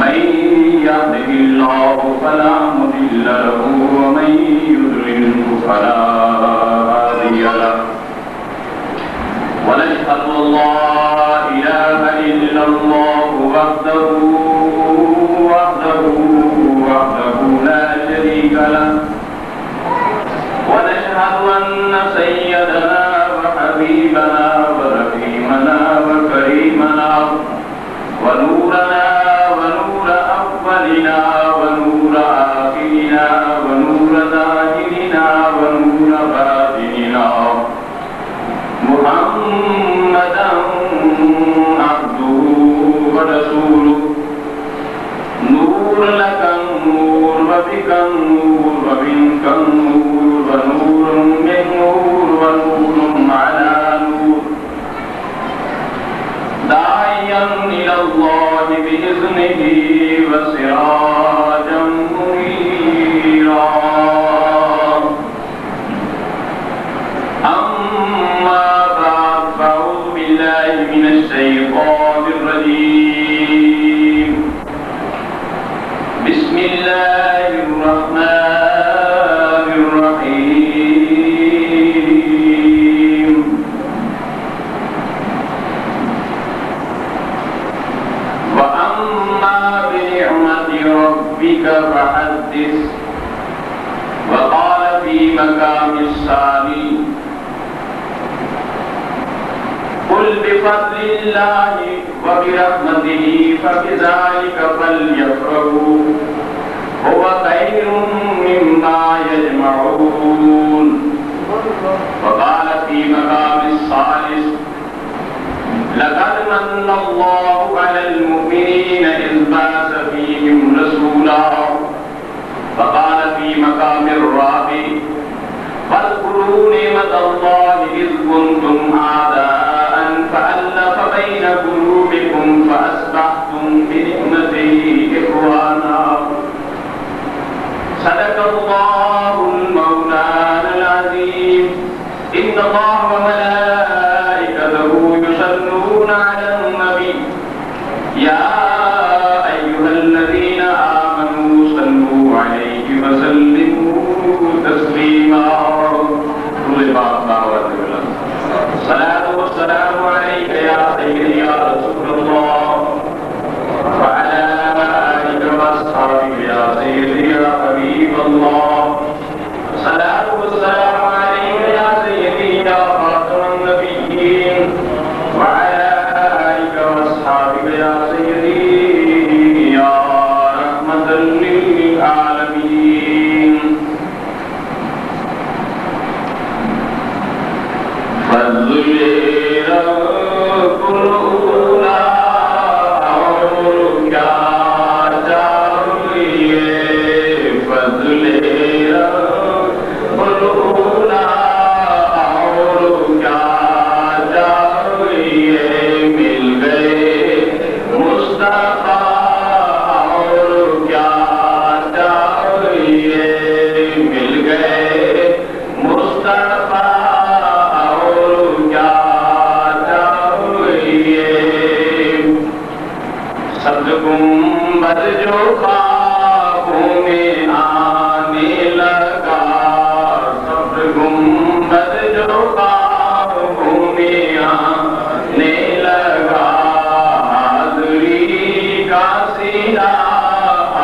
من يهده الله فلا مضل له ومن يضلله فلا هادي له ونشهد أن لا إله إلا الله وحده لا شريك له ونشهد أن سيدنا وحبيبنا ورحيمنا وكريمنا ونورنا ونور أولنا ونور آخرنا ونور ظاهرنا ونور باطننا محمدا عبده ورسوله نور لك النور وبك النور ومنك النور ونور من نور ونور على نور داعيا إلى الله بإذنه وسراجا منيرا أما بعد فأعوذ بالله من الشيطان الرجيم بسم الله الرحمن الرحيم وأما بنعمة ربك فحدث وقال في مقام الثاني قل بفضل الله وبرحمته فبذلك فليفرحوا هو خير مما يجمعون وقال في مقام الثالث لقد من الله على المؤمنين إذ بعث فيهم رسولا وقال في مقام الرابع واذكروا نعمة الله إذ كنتم أعداء فألف بين قلوبكم فأصبحتم بنعمته إخوانا صدق الله المولانا العظيم إن الله وملائكته يصلون على النبي يا أيها الذين آمنوا صلوا عليه وسلموا تسليما الصلاة والسلام عليك يا سيدي يا رسول الله وعلى آلك وأصحابك يا سيدي يا حبيب الله الصلاة والسلام عليك يا سيدي يا خاتم النبيين وعلى آلك وأصحابك يا سيدي يا رحمة للعالمين فضل رب الأولى اور کیا چاہیے فضل رب الأولى اور کیا چاہیے مل گئے مصطفیٰ اور کیا چاہیے مل گئے مصطفیٰ گنبد جو خوابوں میں آنے لگا سب گنبد جو خوابوں میں آنے لگا حاضری کا سینا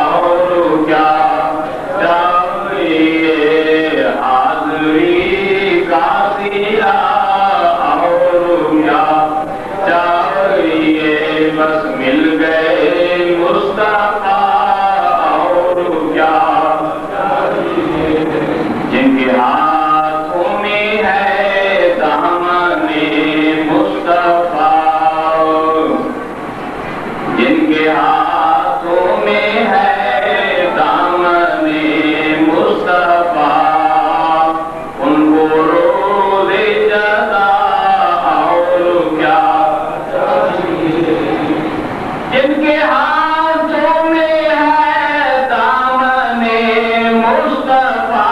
اور کیا چاہیے حاضری کا سینا اور کیا چاہیے بس مل گئے مصطفیٰ اور کیا جن کے ہاتھوں میں ہے دامن مصطفیٰ جن کے ہاتھوں میں ہے دامن مصطفیٰ ان کو روز جزا اور کیا جن کے ہاتھوں میں ہے دامن مصطفیٰ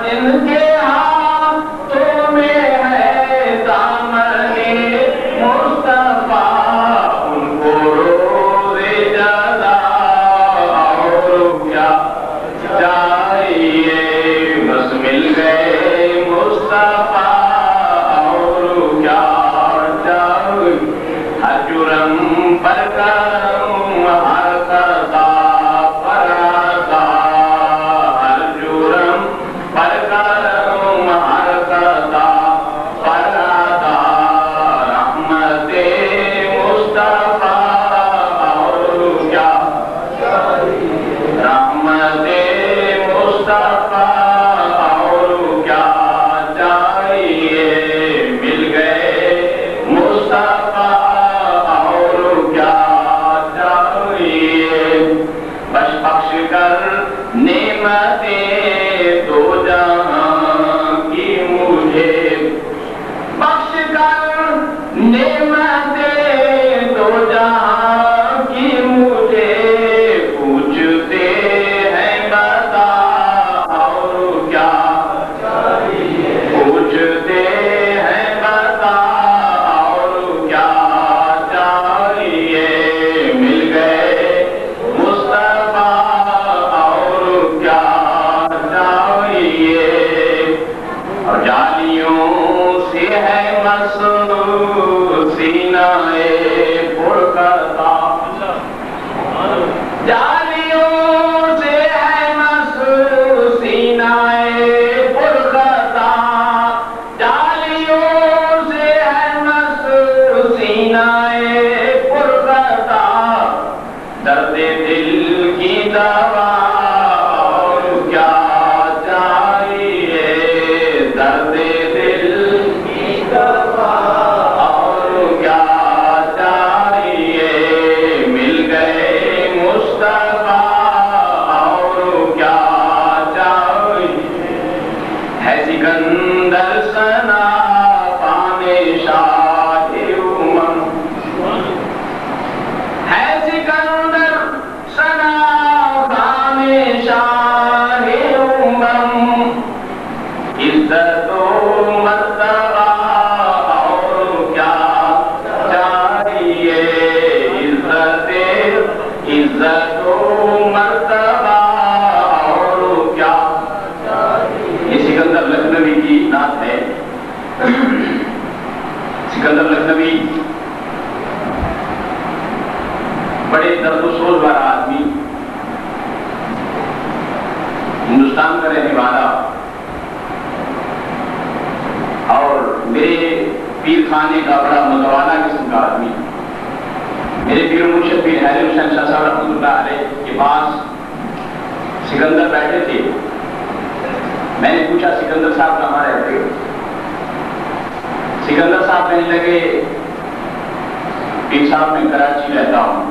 جن کے ہاتھوں میں ہے دامن مصطفیٰ ان کو روز جزا جالیوں سے ہے مس سینائے پرخطا، جالیوں سے ہے مس سینائے پرخطا، درد دل کی دوا اور کیا چاہیے، درد دل کی دوا اور کیا چاہیے، مل گئے مصطفیٰ اور کیا چاہیے، ہے سکندر ثنا پانے شاہ امم، ہے سکندر ثنا پانے شاہ امم، عزت و مرتبہ اور کیا چاہیے، عزت و مرتبہ اور کیا چاہیے۔ یہ سکندر لکھنوی کی نعت ہے۔ سکندر لکھنوی بڑے درد و سوز والا آدمی، ہندوستان کا رہنے والا، اور میرے پیر خانے کا بڑا متوالا قسم کا آدمی، میرے پیر مرشد پیر حیدر حسین شاہ صاحب رحمۃ اللہ علیہ کے پاس سکندر بیٹھے تھے۔ میں نے پوچھا سکندر صاحب کہاں رہتے ہو؟ سکندر صاحب کہنے لگے پیر صاحب میں کراچی رہتا ہوں۔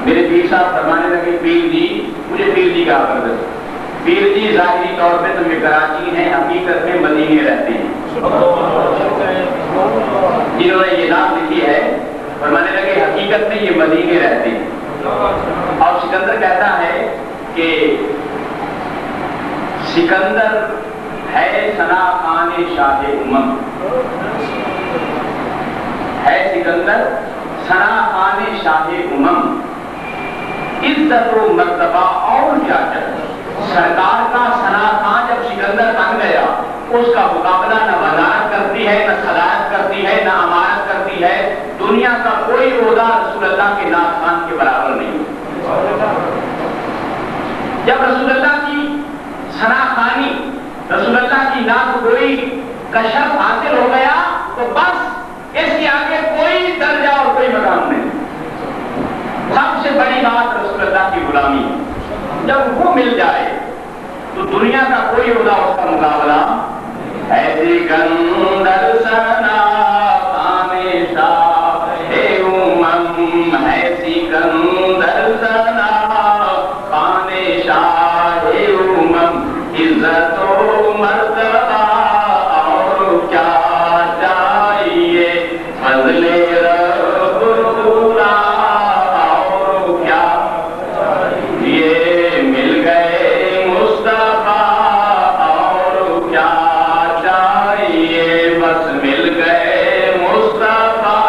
میرے پیر صاحب فرمانے لگے پیر جی، مجھے پیر جی کہا کرتے تھے، پیر جی ظاہری طور پہ تم یہ کراچی ہیں، حقیقت میں مدینے رہتے ہیں۔ جنہوں نے یہ نام لکھی ہے فرمانے لگے حقیقت میں یہ مدینے رہتے ہیں۔ اور سکندر کہتا ہے کہ سکندر ہے ثنا خان شاہ امم، ہے سکندر ثنا خان شاہ امم، عزت و مرتبہ اور کیا چاہیے۔ سرکار کا ثنا خان جب سکندر بن گیا، اس کا مقابلہ نہ وزارت کرتی ہے، نہ صدارت کرتی ہے، نہ امارت کرتی ہے، دنیا کا کوئی عہدہ رسول اللہ کے نعت خان کے برابر نہیں۔ جب رسول اللہ کی ثنا خانی، رسول اللہ کی نعت گوئی کا شرف حاصل ہو گیا تو بس اس کے آگے کوئی درجہ اور کوئی مقام نہیں۔ سب سے بڑی بات رسول اللہ کی غلامی، جب وہ مل جائے تو دنیا کا کوئی عہدہ اس کا مقابلہ ہے۔ سکندر ثنا خان شاہ امم، ہے سکندر ثنا خان شاہ امم، عزت و مرتبہ اور کیا چاہیے، فضل رب خدا اور کیا چاہیے، مل گئے مصطفیٰ اور کیا چاہیے، بس مل گئے مصطفیٰ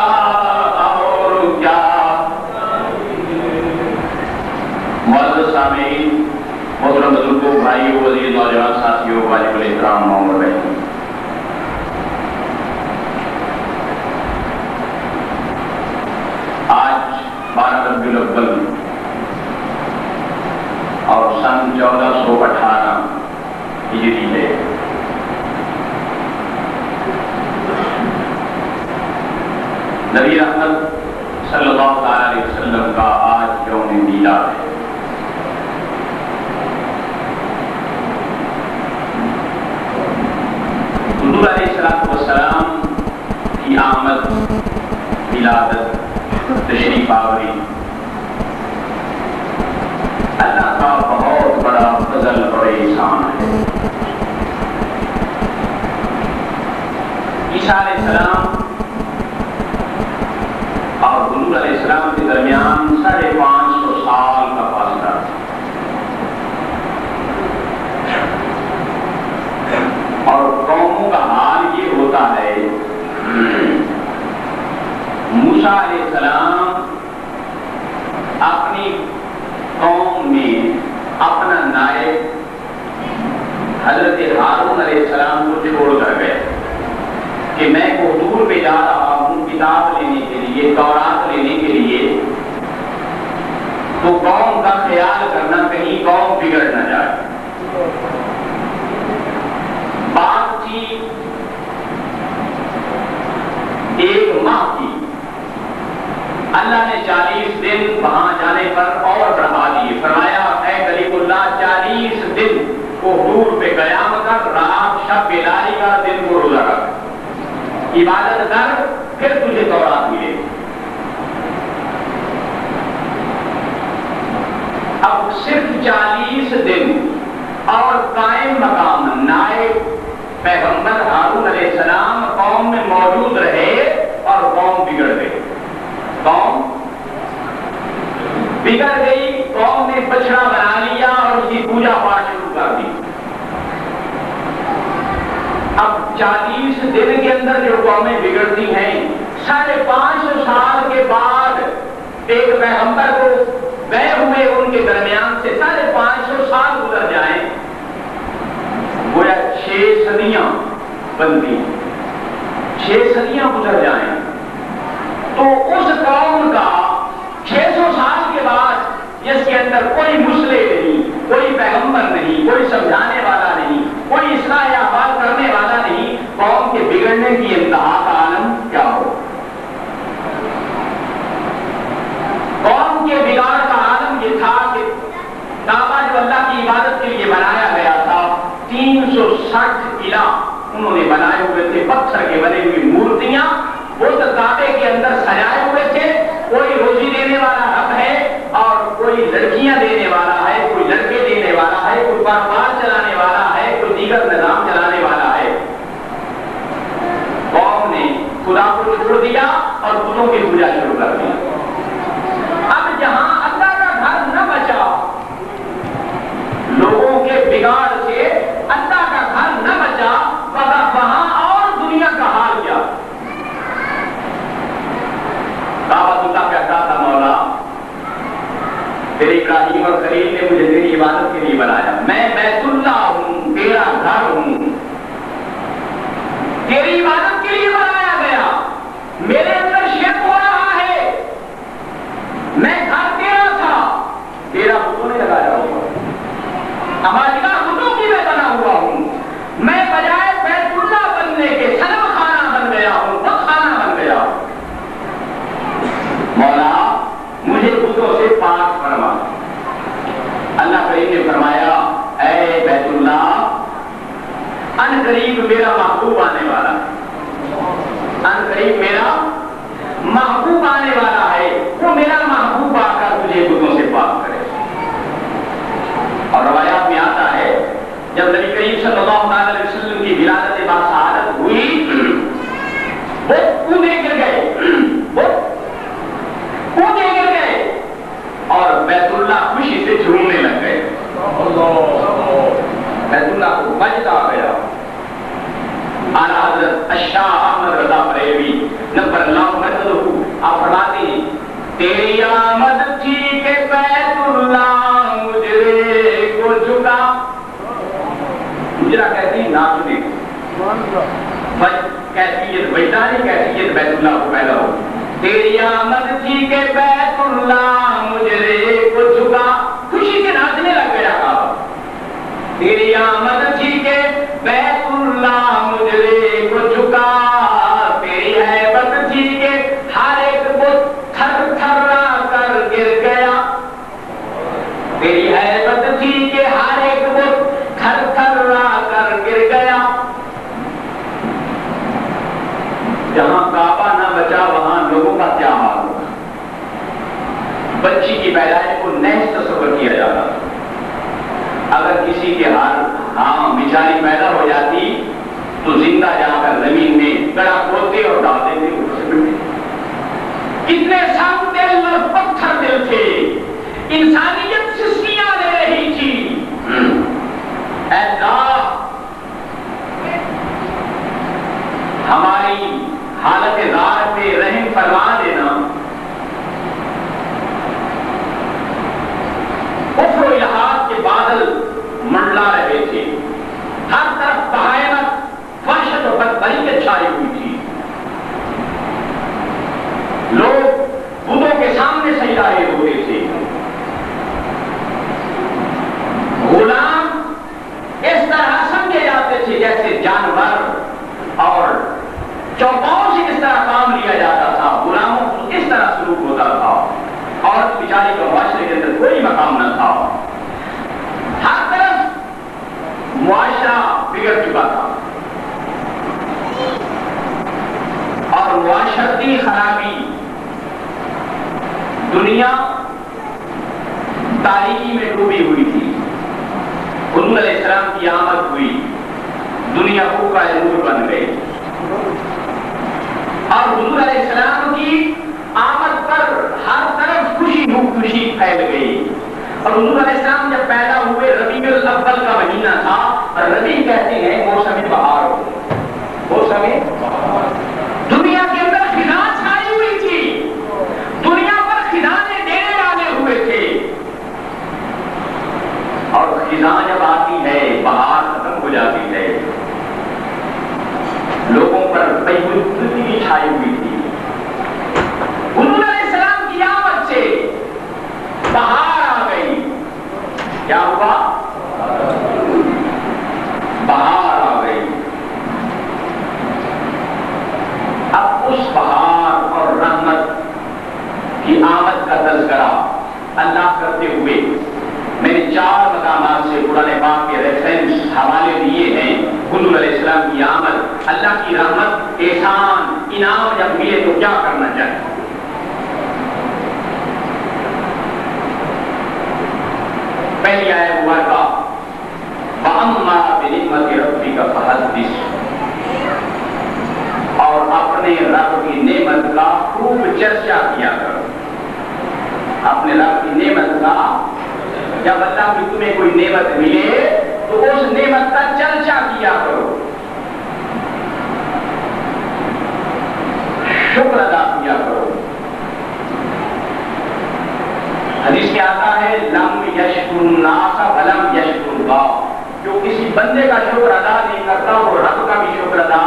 اور کیا چاہیے۔ معزز سامعین، محترم بزرگوں، بھائیوں، وزیر، نوجوان ساتھیوں، واجب الاحترام ماؤں اور بہنوں، آج 12 ربیع الاول اور سن 1418 ہجری ہے۔ نبی رحمت صلی اللہ علیہ وسلم کا آج یوم میلاد ہے۔ حضور علیہ السلام کی آمد، ولادت، تشریف آوری اللہ کا بہت بڑا فضل اور احسان ہے۔ عیسیٰ علیہ السلام اور حضور علیہ السلام کے درمیان 550 سال کا فاصلہ، اور قوموں کا حال یہ ہوتا ہے، موسیٰ علیہ السلام اپنی قوم میں اپنا نائب حضرت ہارون علیہ السلام کو چھوڑ کر گئے کہ میں کوہ پہ جا رہا ہوں کتاب لینے کے لیے، تورات لینے کے لیے۔ تو قوم قوم کا خیال کرنا کہیں قوم بگڑ نہ جائے. بات تھی ایک ماہ کی. اللہ نے 40 دن وہاں جانے پر اور بڑھا دیے. فرمایا اے کلیم اللہ 40 دن کو حضور پہ قیام کر، رات شب بیداری کا، دن کو روزہ رکھ، عبادت کر، پھر تجھے تورات ملے. اب صرف 40 دن اور قائم مقام نائب پیغمبر ہارون علیہ السلام قوم میں موجود رہے اور قوم بگڑ گئی. قوم بگڑ گئی، قوم نے بچڑا بنا لیا اور اس کی پوجا پاٹ شروع کر دی. اب 40 دن کے اندر جو قومیں بگڑتی ہیں، 550 سال کے بعد ایک پیغمبر کو گئے ہوئے ان کے درمیان سے 550 سال گزر جائیں، گویا 6 صدیاں بنتی، 6 صدیاں گزر جائیں، تو اس قوم کا 600 سال کے بعد جس کے اندر کوئی مسلح نہیں، کوئی پیغمبر نہیں، کوئی سمجھانے والا نہیں، کوئی اصلاح احوال کرنے والا نہیں، قوم کے بگڑنے کی انتہا کا عالم کیا ہو؟ قوم کے بگاڑ کا عالم یہ تھا کہ کعبہ جو اللہ کی عبادت کے لیے بنایا گیا تھا، 360 الہ انہوں نے بنائے ہوئے تھے، پتھر کے بنے ہوئی مورتیاں اس کعبے کے اندر سجائے ہوئے تھے. کوئی روزی دینے والا رب ہے اور کوئی لڑکیاں دینے والا ہے، کوئی لڑکے دینے والا ہے، کوئی کاروبار چلانے والا ہے، کوئی دیگر نظام چلانے والا ہے. قوم نے خدا کو چھوڑ دیا اور بتوں کی پوجا شروع کر دی. اب جہاں اللہ کا گھر نہ بچا، لوگوں کے بگاڑ سے اللہ کا گھر نہ بچا، وہاں اور دنیا کا حال کیا؟ کعبۃ اللہ کہتا تھا مولا تیرے ابراہیم اور خلیل نے مجھے تیری عبادت کے لیے بنایا، میں بیت اللہ ہوں، تیرا گھر ہوں، تیری عبادت کے لیے بنایا گیا، میرے اندر شرک ہو رہا ہے، میں گھر تیرا تھا، تیرا بتوں نے لگایا ہوا، ہماری بتوں کی میں بنا ہوا ہوں، میں بجائے بیت اللہ بننے کے صنم خانہ بن گیا ہوں، بت خانہ بن گیا. مولا مجھے بتوں سے پاک فرما. اللہ کریم نے فرمایا اے بیت اللہ، ان قریب میرا محبوب آنے والا ہے، ان قریب میرا محبوب آنے والا ہے، وہ میرا محبوب آ کر تجھے بتوں سے پاک کرے. اور روایات میں آتا ہے جب نبی کریم صلی اللہ علیہ وسلم کی ولادت باسعادت ہوئی، وہ کودے گر گئے، کودے گر گئے اور بیت اللہ خوشی سے جھومنے لگ گئے. بیت اللہ کو مجد آ گیا. اعلیٰ حضرت الشاہ احمد رضا بریلوی نبر اللہ مرتضی آپ فرماتے ہیں تیری آمد تھی کہ بیت اللہ مجرے کو جھکا. مجرا کہتی ناچنے کیفیت وجدانی کیفیت بیت اللہ کو پیدا ہو. تیری آمد تھی کہ بیت اللہ مجرے کو جھکا، خوشی سے ناچنے لگ گیا. تیری آمد تھی کہ بیت اللہ مجرے کو جھکا، تیری ہیبت تھی کہ ہر ایک بت تھر تھرا کر گر گیا. تیری ہیبت تھی کہ ہر ایک بت تھر تھرا کر گر گیا. جہاں کعبہ نہ بچا وہاں لوگوں کا کیا حال ہوگا؟ بچی کی پیدائش کو نیز تصور کیا جاتا. اگر کسی کے ہاں بیچاری پیدا ہو جاتی تو زندہ جا کر زمین میں گڑا کھودتے اور ڈال دیتے. کتنے سخت دل اور پتھر دل تھے، انسانیت سسکیاں لے رہی تھی. اے اللہ ہماری حالت زار پہ رحم فرما دینا. کفر و الحاد کے بادل منڈلا رہے تھے، ہر طرف بہائمت وحشت و بدبریت چھائی ہوئی تھی. لوگ بتوں کے سامنے سجدہ ہوتے تھے. کا معاشرے کے اندر کوئی مقام نہ تھا. ہر طرف معاشرہ بگڑ چکا تھا اور معاشرتی خرابی دنیا تاریکی میں ڈوبی ہوئی تھی. حضور علیہ السلام کی آمد ہوئی, دنیا کا نور بن گئی اور حضور علیہ السلام کی آمد پر ہر طرف خوشی خوشی پھیل گئی. اور حضور علیہ السلام جب پیدا ہوئے ربیع الاول کا مہینہ تھا, اور ربیع کہتے ہیں موسم بہار کو. موسم دنیا کے اندر خزاں چھائی ہوئی تھی, دنیا پر خزانے دینے والے ہوئے تھے, اور خزاں جب آتی ہے بہار ختم ہو جاتی ہے, لوگوں پر بے چھائی ہوئی تھی. حضور علیہ السلام کی آمد سے بہار آ گئی. کیا ہوا؟ بہار آ گئی. اب اس بہار اور رحمت کی آمد کا تذکرہ اللہ کرتے ہوئے میں نے 4 مقامات سے قرآن پاک کے ریفرنس حوالے دیے ہیں. حضور علیہ السلام کی آمد, اللہ کی رحمت, احسان, انعام جب ملے تو کیا کرنا چاہیے. پہلی آیت مبارکہ وَأَمَّا بِنِعْمَتِ رَبِّكَ فَحَدِّثْ, اور اپنے رب کی نعمت کا خوب چرچا کیا کرو. اپنے رب کی نعمت کا, جب اللہ کی تمہیں کوئی نعمت ملے تو اس نعمت کا چرچا کیا کرو, شکر ادا کیا کرو. حدیث میں آتا ہے لم یشکر الناس ولم یشکر اللہ, جو کسی بندے کا شکر ادا نہیں کرتا وہ رب کا بھی شکر ادا.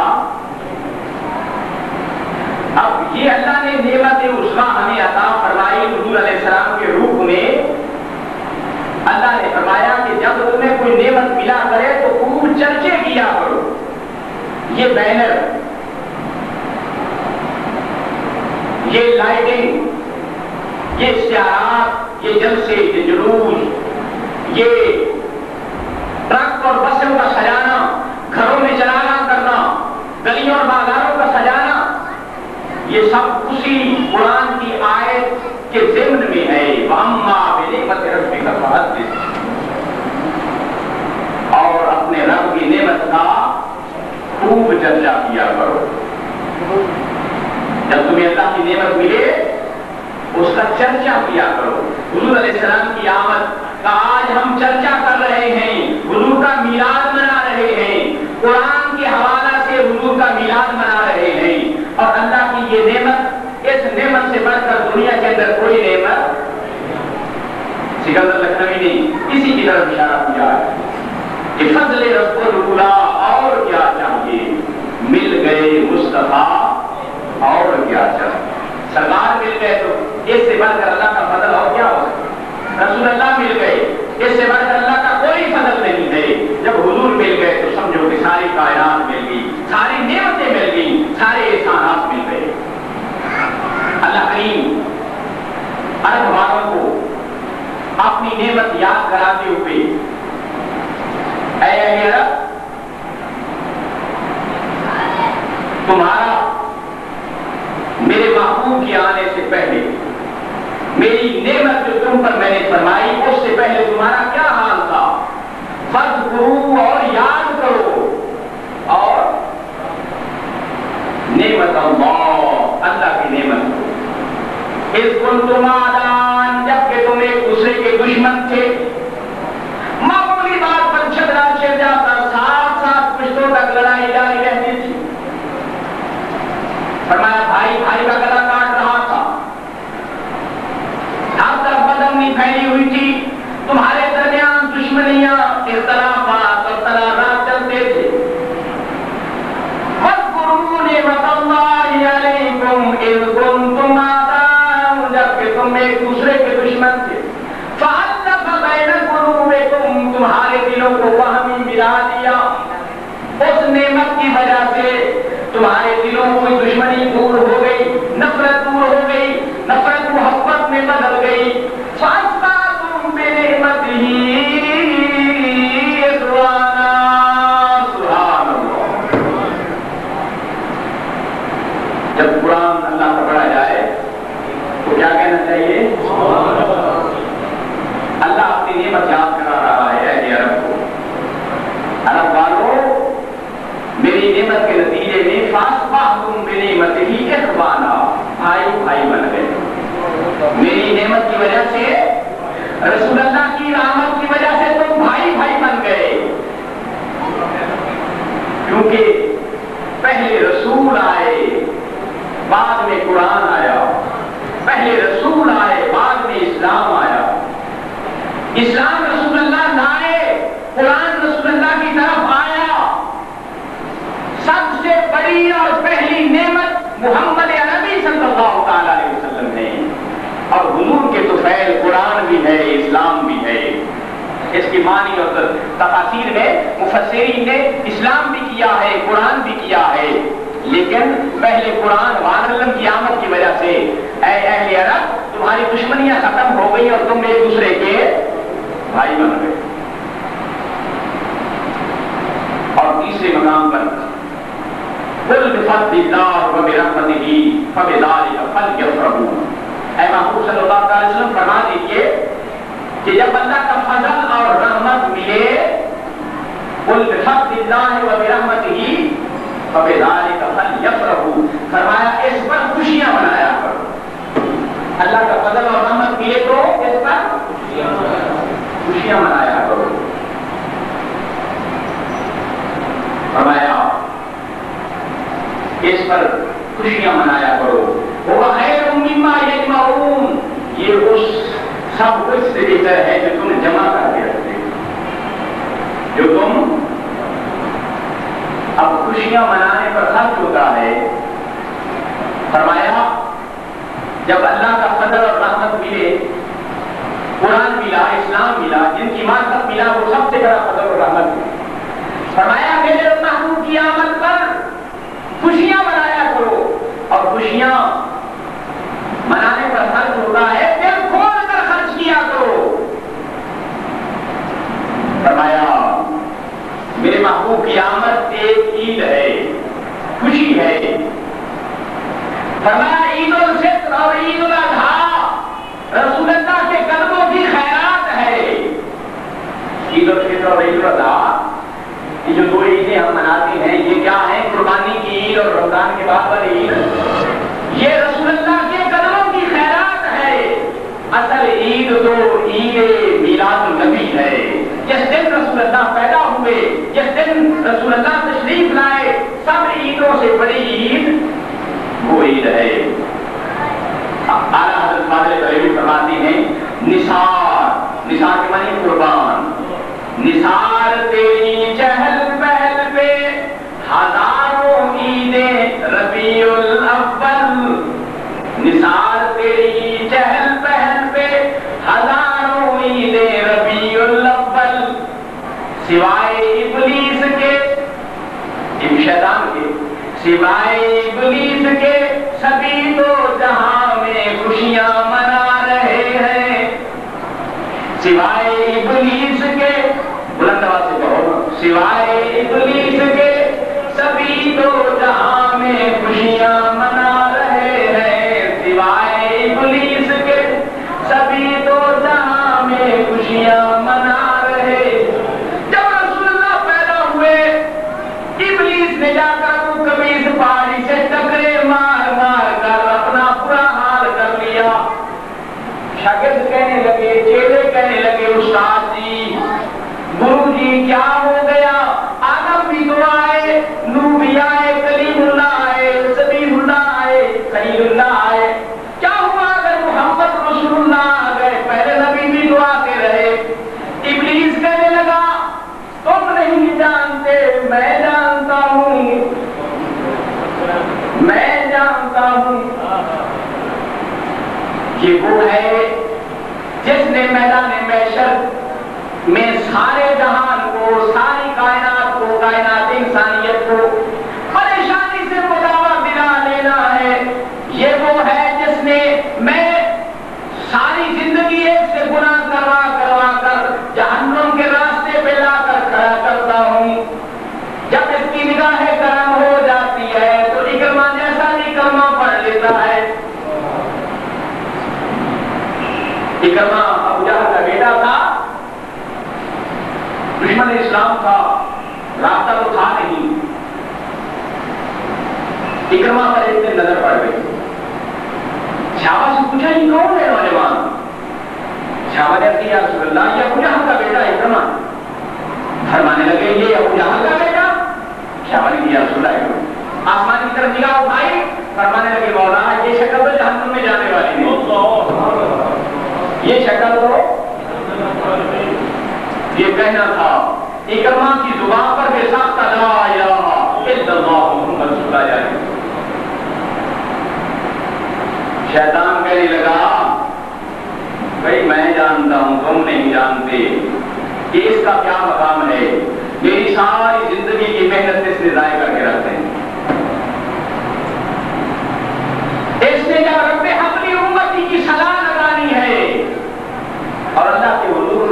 اب یہ اللہ نے نعمت عظمیٰ ہمیں عطا فرمائی حضور علیہ السلام کے روح میں. اللہ نے فرمایا کہ جب تمہیں کوئی نعمت ملا کرے تو خوب چرچے کیا کرو. یہ بینر, یہ لائٹنگ, یہ اشتہارات, یہ جلسے, یہ جلوس, یہ ٹرک اور بسوں کا سجانا, گھروں میں چلانا کرنا, گلیوں اور بازاروں کا سجانا, یہ سب اسی قرآن کی آیت کے ضمن میں ہے. وَأَمَّا بِنِعْمَتِ رَبِّكَ فَحَدِّثْ, اور اپنے رب کی نعمت کا خوب چرچا کیا کرو. جب تمہیں اللہ کی نعمت ملے اس کا چرچا کیا کرو. حضور علیہ السلام کی آمد کا آج ہم چرچا کر رہے ہیں, حضور کا میلاد منا رہے ہیں, قرآن کے حوالہ سے حضور کا میلاد منا رہے ہیں. اور اللہ کی یہ نعمت, اس نعمت سے بڑھ کر دنیا کے اندر کوئی نعمت. سکندر لکھنوی نے اسی کی طرف اشارہ کیا ہے کہ فضل رب العلا, اور کیا چاہیے, مل گئے مصطفیٰ اور کیا چاہیے. سرکار مل گئے تو اس سے بڑھ کر اللہ کا فضل اور کیا ہو سکتا. رسول اللہ مل گئے, اس سے بڑھ کر اللہ کا کوئی فضل نہیں ہے. جب حضور مل گئے تو سمجھو کہ ساری کائنات مل گئی, ساری نعمتیں مل گئی, سارے احسانات مل گئے. اللہ کریم عرب والوں کو اپنی نعمت یاد کراتے ہوئے, اے اہل عرب, تمہارا میرے محبوب کے آنے سے پہلے میری نعمت جو تم پر میں نے فرمائی اس سے پہلے تمہارا کیا حال تھا. فرض کرو اور یاد کرو, اور نعمت اللہ کی نعمت کو. اس کنتم اعداء, جبکہ تم ایک دوسرے کے دشمن تھے. معمولی بات پر جھگڑا چھڑ جاتا, ساتھ ساتھ پشتوں تک لڑائی جاری رہتی تھی. فرمایا بھائی بھائی کا گلا کاٹ رہا تھا, ہر طرف بدامنی پھیلی ہوئی تھی, تمہارے درمیان دشمنیاں, اختلافات اور تنازعات چلتے تھے. واذکروا نعمت اللہ علیکم اذ کنتم اعداء, جبکہ تم ایک دوسرے کے دشمن تھے. فألف بین قلوبکم, تمہارے دلوں کو وہمی ملا دیا. اس نعمت کی وجہ سے تمہارے دلوں میں دشمنی دور ہو گئی, نفرت دور ہو گئی, نفرت محبت میں بدل گئی. رسول اللہ کی آمد کی وجہ سے تم بھائی بھائی بن گئے، کیونکہ پہلے رسول آئے بعد میں قرآن آیا، پہلے رسول آئے بعد میں اسلام آیا۔ اسلام رسول اللہ لائے، قرآن رسول اللہ کی طرف آیا۔ سب سے بڑی اور پہلی نعمت محمد عربی صلی اللہ تعالی علیہ وسلم ہے، اور حضور کے طفیل قرآن بھی ہے، اسلام بھی ہے۔ اس کی معنی اور تفاسیر میں مفسرین نے اسلام بھی کیا ہے، قرآن بھی کیا ہے، لیکن پہلے قرآن وسلم کی آمد کی وجہ سے اے اہل عرب تمہاری دشمنیاں ختم ہو گئی اور تم ایک دوسرے کے بھائی بن گئے۔ اور تیسرے مقام پر قل بفضل اللہ وبرحمتہ فبذلک فلیفرحوا، اے محبوب صلی اللہ علیہ وسلم فرما دیجیے کہ جب اللہ کا فضل اور رحمت ملے، قل بفضل اللہ وبرحمتہ فبذلک فلیفرحوا، فرمایا اس پر خوشیاں منایا کرو۔ اللہ کا فضل اور رحمت ملے تو اس پر خوشیاں منایا کرو۔ فرمایا اس پر خوشیاں منایا کرو۔ وہ خیر مما یجمعون، یہ اس سب کچھ سے بہتر ہے جو تم جمع کر کے رکھتے ہو، جو تم اب خوشیاں منانے پر خرچ ہوتا ہے۔ فرمایا جب اللہ کا فضل اور رحمت ملے، قرآن ملا، اسلام ملا، جن کی معرفت ملا، وہ سب سے بڑا فضل اور رحمت ملا۔ فرمایا میرے محبوب کی آمد پر خوشیاں منایا کرو، اور خوشیاں منانے پر خرچ ہوتا ہے، دل کھول کر خرچ کیا کرو۔ فرمایا میرے محبوب کی آمد ایک عید ہے، خوشی ہے۔ فرمایا عید الفطر اور عید الاضحیٰ رسول اللہ کے قدموں کی خیرات ہے۔ عید الفطر اور عید الاضحیٰ یہ جو دو عیدیں ہم مناتے ہیں، یہ کیا ہیں؟ قربانی کی عید اور رمضان کے بعد والی عید، یہ رسول اللہ کے قدموں کی خیرات ہے۔ اصل عید تو عید میلاد النبی ہے، جس دن رسول اللہ پیدا ہوئے، جس دن رسول اللہ تشریف لائے، سب عیدوں سے بڑی عید وہ عید ہے۔ اعلیٰ حضرت فاضل بریلوی فرماتے ہیں نثار، نثار کے معنی قربان، نثار تیری چہل پہل پہ ہزاروں عیدیں ربیع الاول، نثار تیری چہل پہل پہ ہزاروں عیدیں ربیع الاول، سوائے ابلیس کے، شیطان کے، سوائے ابلیس کے سبھی تو جہاں میں خوشیاں منا رہے ہیں، سوائے ابلیس کے، بلند آواز سے کہو، سوائے ابلیس کے سبھی تو جہاں میں خوشیاں منا رہے ہیں، سوائے ابلیس کے سبھی تو جہاں میں خوشیاں منا رہے۔ جب رسول اللہ پیدا ہوئے، ابلیس نے جا کر وہ قمیص پہاڑی سے ٹکرے مار مار کر اپنا برا حال کر لیا۔ شاگرد کہنے لگے، چیلے کہنے لگے استاد جی، گرو جی کیا ہو گیا؟ آدم بھی تو آئے، نوح بھی آئے، کلیم اللہ آئے، سبیح اللہ آئے، خلیل اللہ آئے، کیا ہوا اگر محمد رسول اللہ آ گئے؟ پہلے نبی بھی تو آتے رہے۔ ابلیس کہنے لگا تم نہیں جانتے، میں جانتا ہوں، میں جانتا ہوں، یہ وہ ہے جس نے میدان محشر میں سارے جہان کو، ساری کائنات کو، کائنات انسانیت کو پریشانی سے مداوا دلا لینا ہے۔ یہ وہ ہے جس نے میں ساری زندگی ایک سے گناہ کروا کر جہنم کے راستے پہ لا کر کھڑا کرتا ہوں۔ جب اس کی نگاہ کرم ہو جاتی ہے تو اکرمہ جیسا بھی کلمہ پڑھ لیتا ہے۔ اکرمہ ابو جہل کا بیٹا تھا، دشمن اسلام تھا، رابطہ تو تھا نہیں۔ اکرمہ پر ایک دن نظر پڑ گئی۔ صحابہ سے پوچھا یہ کون ہے نوجوان؟ صحابہ نے کہا یا رسول اللہ یہ ابو جہل کا بیٹا اکرمہ، فرمانے لگے یہ ابو جہل کا بیٹا؟ صحابہ نے کہا یا رسول اللہ، آسمان کی طرف نگاہ اٹھائی، فرمانے لگے مولا یہ شکل تو جہنم میں جانے والی نہیں، یہ شکل تو یہ کہنا تھا اکرمہ کی زبان پر بے ساختہ لا الہ الا اللہ محمد رسول اللہ جائے۔ شیطان کہنے لگا بھائی میں جانتا ہوں تم نہیں جانتے کہ اس کا کیا مقام ہے، میری ساری زندگی کی محنت اس نے ضائع کر کے رکھتے ہیں، اس نے جب رب اپنی امتی کی صلاح لگانی ہے اور اللہ کے حضور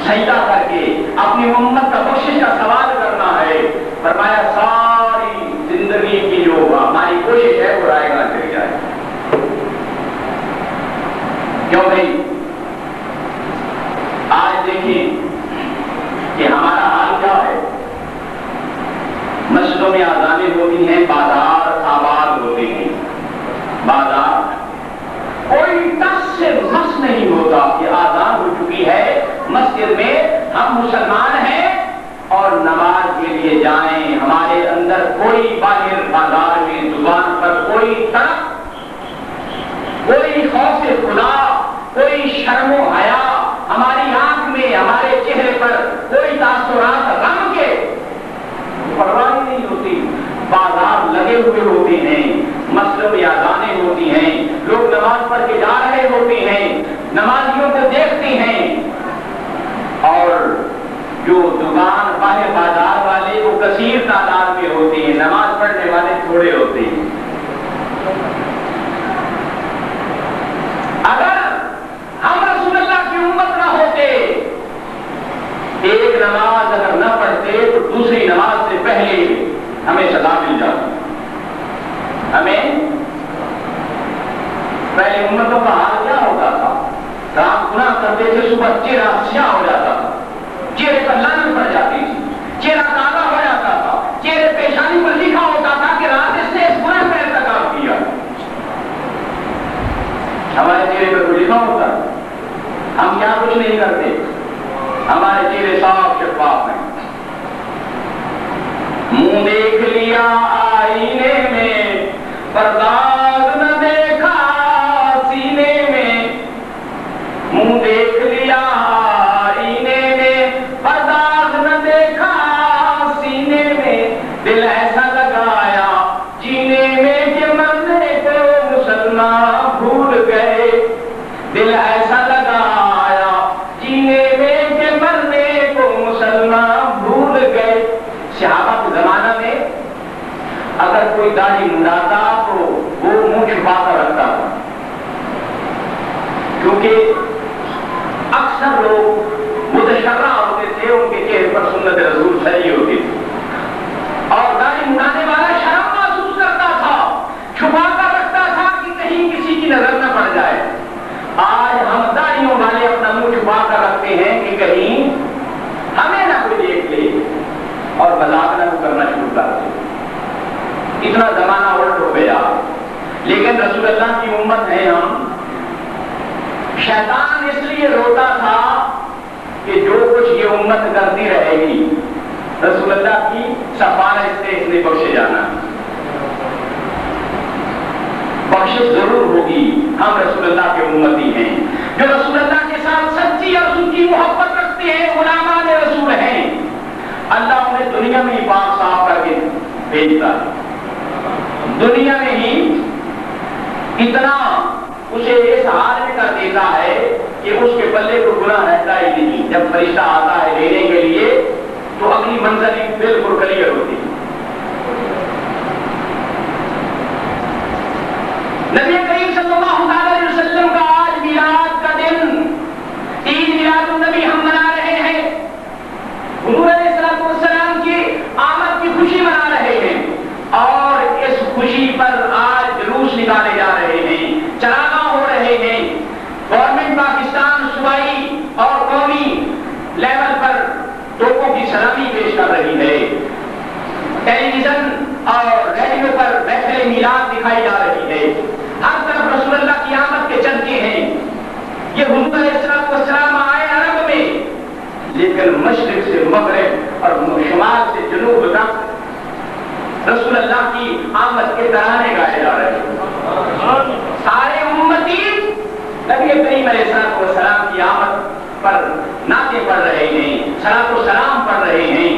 سجدہ کر کے اپنی امت کا بخشش کا سوال کرنا ہے، فرمایا ساری زندگی کی جو ہماری کوشش ہے وہ رائے گاہ چلی جائے۔ کیوں بھائی آج دیکھیں کہ ہمارا حال کیا ہے، مسجدوں میں اذانیں ہوتی ہیں، بازار آباد ہوتے ہیں، بازار کوئی ٹس سے مس نہیں ہوتا کہ آزاد ہو چکی ہے مسجد میں، ہم مسلمان ہیں اور نماز کے لیے جائیں، ہمارے اندر کوئی باہر بازار میں زبان پر کوئی تڑپ، کوئی خوف خدا، کوئی شرم و حیا، ہماری آنکھ میں ہمارے چہرے پر کوئی تاثرات غم کے پرواہ نہیں ہوتی، بازار لگے ہوئے ہوتے ہیں، مسجدوں میں اذانیں ہوتی ہیں، لوگ نماز پڑھ کے جا رہے ہوتے ہیں، نمازیوں کو دیکھتے ہیں، اور جو دکان باہر بازار والے وہ کثیر تعداد میں ہوتے ہیں، نماز پڑھنے والے تھوڑے ہوتے ہیں۔ اگر ہم رسول اللہ کی امت نہ ہوتے، ایک نماز اگر نہ پڑھتے تو دوسری نماز سے پہلے ہمیں سزا مل جاتی۔ ہمیں پہلے امتوں کا حال کیا ہوتا تھا، رات گناہ کرتے تھے، صبح چہرہ سیاہ ہو جاتا تھا، چہرے پر لعنت پڑ جاتی تھی، چہرہ کالا ہو جاتا تھا، چہرے پیشانی پر لکھا ہوتا تھا کہ رات اس نے اس گناہ کا ارتکاب کیا۔ ہمارے چہرے پر لکھا ہوتا ہے، ہم کیا کچھ نہیں کرتے، ہمارے چہرے صاف شفاف ہیں۔ منہ دیکھ لیا آئینے میں پرداغ نہ دیکھا سینے میں، منہ دیکھ لیا آئینے میں پرداغ نہ دیکھا سینے میں، دل ایسا لگایا جینے میں کہ مرنے کو مسلمان بھول گئے، دل ایسا لگایا جینے میں کہ مرنے کو مسلمان بھول گئے۔ صحابہ کے زمانہ میں اگر کوئی داڑھی منڈاتا تو وہ منہ چھپا کر رکھتا تھا، کیونکہ اکثر لوگ متشرع ہوتے تھے، ان کے چہرے پر سنت رسول صحیح ہوتی تھی، اور داڑھی منڈانے والا شرم محسوس کرتا تھا، چھپا کر رکھتا تھا کہ کہیں کسی کی نظر نہ پڑ جائے۔ آج ہم داڑھیوں والے اپنا منہ چھپا کر رکھتے ہیں کہ کہیں ہمیں نہ کوئی دیکھ لے اور مذاق نہ کرنا شروع کر دے۔ اتنا زمانہ الٹ ہو گیا، لیکن رسول اللہ کی امت ہے ہم۔ شیطان اس لیے روتا تھا کہ جو کچھ یہ امت کرتی رہے گی رسول اللہ کی سفارش سے اس نے بخشے جانا، بخشش ضرور ہوگی، ہم رسول اللہ کے امتی ہیں، جو رسول اللہ کے ساتھ سچی اور سچی محبت رکھتے ہیں، غلامان رسول ہیں، اللہ انہیں دنیا میں ہی پاک صاف کر کے بھیجتا ہے، دنیا میں ہی اتنا اسے اس حال میں کر دیتا ہے کہ اس کے پلے کو گناہ رہتا ہی نہیں۔ جب فرشتہ آتا ہے لینے کے لیے تو اگلی منزل ہی بالکل کلیئر ہوتی ہے۔ نبی کریم صلی اللہ علیہ وسلم کا آج میلاد کا دن، عید میلاد النبی ہم منا رہے ہیں، حضور علیہ السلام کی آمد کی خوشی منا رہے ہیں، اور اس خوشی پر آج جلوس نکالے جا رہے ہیں، چراغاں ہو رہے ہیں، گورنمنٹ پاکستان صوبائی اور قومی لیول پر توپوں کی سلامی پیش کر رہی ہے، ٹیلی ویژن اور ریڈیو پر محفل میلاد دکھائی جا رہی ہے، ہر طرف رسول اللہ کی آمد کے چرچے ہیں۔ یہ حضور علیہ السلام لیکن مشرق سے مغرب اور شمال سے جنوب تک رسول اللہ کی آمد کے ترانے گائے جا رہے ہیں. سارے امتی نبی کریم علیہ السلام کی آمد پر نعتیں پڑھ رہے ہیں, صلاۃ و سلام پڑھ رہے ہیں,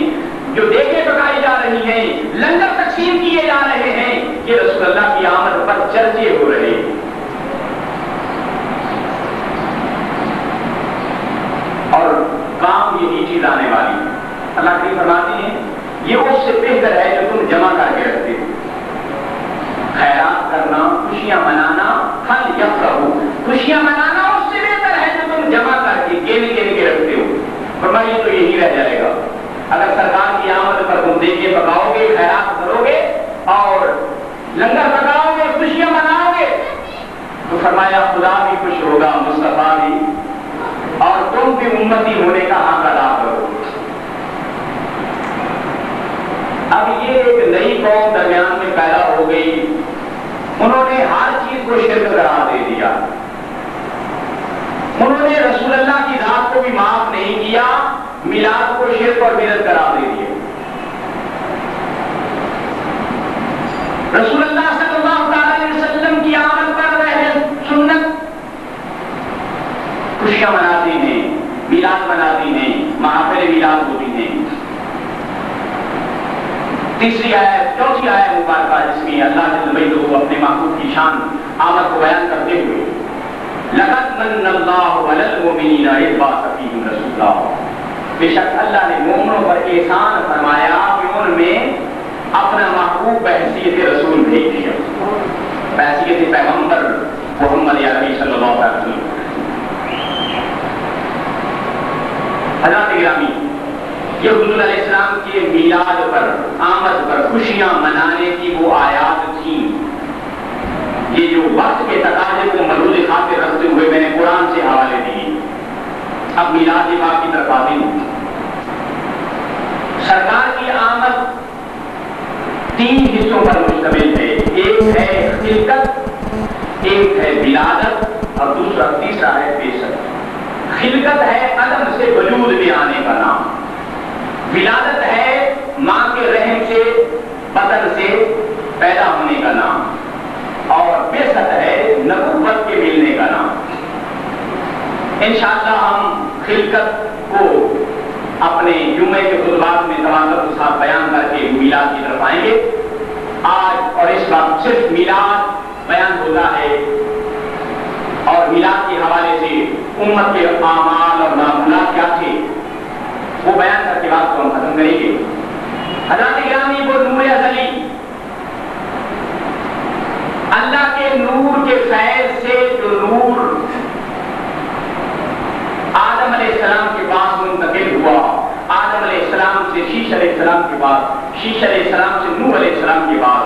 جو دیکھیں پکائی جا رہی ہیں, لنگر تقسیم کیے جا رہے ہیں, یہ رسول اللہ کی آمد پر چرچے ہو رہے ہیں. اور کام یہی چیز آنے والی ہے. اللہ کریم فرماتے ہیں یہ اس سے بہتر ہے جو تم جمع کر کے رکھتے ہو. خیرات کرنا, خوشیاں منانا, پھل یفرحوا, خوشیاں منانا اس سے بہتر ہے جو تم جمع کر کے گین کے رکھتے ہو. فرمایا تو یہی رہ جائے گا. اگر سرکار کی آمد پر تم دیکھے پکاؤ گے, خیرات کرو گے اور لنگر پکاؤ گے, خوشیاں مناؤ گے, تو فرمایا خدا بھی خوش ہوگا, مصطفیٰ بھی, اور تم بھی امتی ہونے کا حق ادا کرو. اب یہ ایک نئی قوم درمیان میں پیدا ہو گئی. انہوں نے ہر چیز کو شرک قرار دے دیا. انہوں نے رسول اللہ کی ذات کو بھی معاف نہیں کیا, میلاد کو شرک اور بدعت قرار دے دیا. رسول اللہ صلی اللہ علیہ وسلم کی آمد پر اہل سنت خوشیاں مناتے ہیں, میلاد مناتے ہیں, محافل میلاد ہوتی ہیں. تیسری آیت, چوتھی آیت مبارکہ جس میں اللہ جل وعلا اپنے محبوب کی شان آمد کو بیان کرتے ہوئے لقد من اللہ علی المؤمنین اذ بعث فیہم رسولا, بے شک اللہ نے مومنوں پر احسان فرمایا کہ ان میں اپنا محبوب بحیثیت رسول بھیج دیا, بحیثیت پیغمبر محمد عربی صلی اللہ علیہ وسلم. حضرات گرامی, یہ حضور علیہ السلام کے میلاد پر, آمد پر خوشیاں منانے کی وہ آیات تھیں. یہ جو وقت کے تقاضے کو ملحوظ خاطر رکھتے ہوئے میں نے قرآن سے حوالے دیے. اب میلاد پاک کی طرف آتے ہیں. سرکار کی آمد 3 حصوں پر مشتمل ہے. ایک ہے خلقت, ایک ہے ولادت اور تیسرا ہے بعثت. خلقت ہے عدم سے وجود میں آنے کا نام, ولادت ہے ماں کے رحم سے, بطن سے پیدا ہونے کا نام, اور بعثت ہے نبوت کے ملنے کا نام. انشاءاللہ ہم خلقت کو اپنے جمعے کے خطبات میں تواضع کے ساتھ بیان کر کے میلاد کی طرف آئیں گے. آج اور اس وقت صرف میلاد بیان ہوتا ہے, اور میلاد کے حوالے سے امت کے اعمال اور معمولات کیا تھے وہ بیان کر کے بات کو ہم ختم کریں گے. حضرات گرامی, وہ نور ازلی, اللہ کے نور کے فیض سے جو نور آدم علیہ السلام کے پاس منتقل ہوا, آدم علیہ السلام سے شیش علیہ السلام کے بعد, شیش علیہ السلام سے نوح علیہ السلام کے بعد,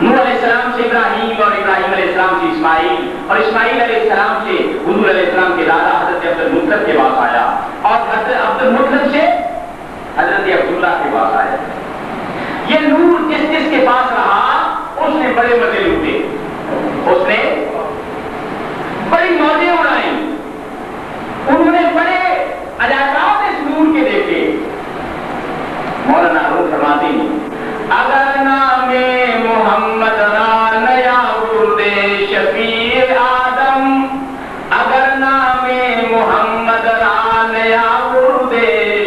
نوح علیہ السلام سے ابراہیم, اور ابراہیم علیہ السلام سے اسماعیل, اور اسماعیل علیہ السلام سے حضور علیہ السلام کے دادا حضرت عبد المطلب کے پاس آیا, اور حضرت عبد المطلب سے حضرت عبداللہ کے پاس آیا. یہ نور جس جس کے پاس رہا اس نے بڑے مزے لوٹے, اس نے بڑی موجیں اڑائیں, انہوں نے بڑے عجائبات اس نور کے دیکھے. مولانا روح فرماتے ہیں اگر نام محمد را نیا ورد شفیع آدم, اگر نام محمد را نیا ورد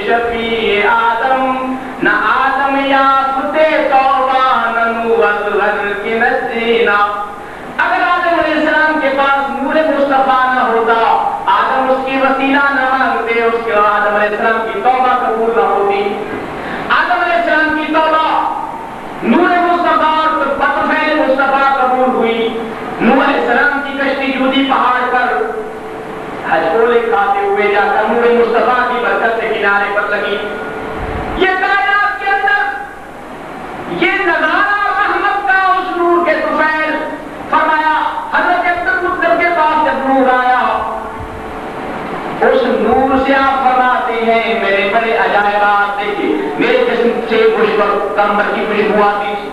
شفیع آدم, نہ آدم یا فتح توبہ نہ نوت غر کی نجینا. اگر آدم علیہ السلام کے پاس نور مصطفیٰ نہ ہوتا, آدم اس کی وسیلہ نہ مانگتے, اس کے آدم علیہ السلام کی توبہ قبول نہ ہوتی. آدم علیہ السلام کی توبہ نور مصطفیٰ اور بطفیل مصطفیٰ قبول ہوئی. نوح علیہ السلام کی کشتی جودی پہاڑ پر ہجکولے کھاتے ہوئے جا کر نور مصطفیٰ کی برکت سے کنارے پر لگی. یہ کائنات کے اندر یہ نظارہ رحمت کا اس نور کے طفیل. فرمایا حضرت عبد المطلب کے پاس جب نور آیا, اس نور سے آپ فرماتے ہیں میرے بڑے عجائبات دیکھیں, میرے جسم سے کمبر کی خوشبو آتی تھی.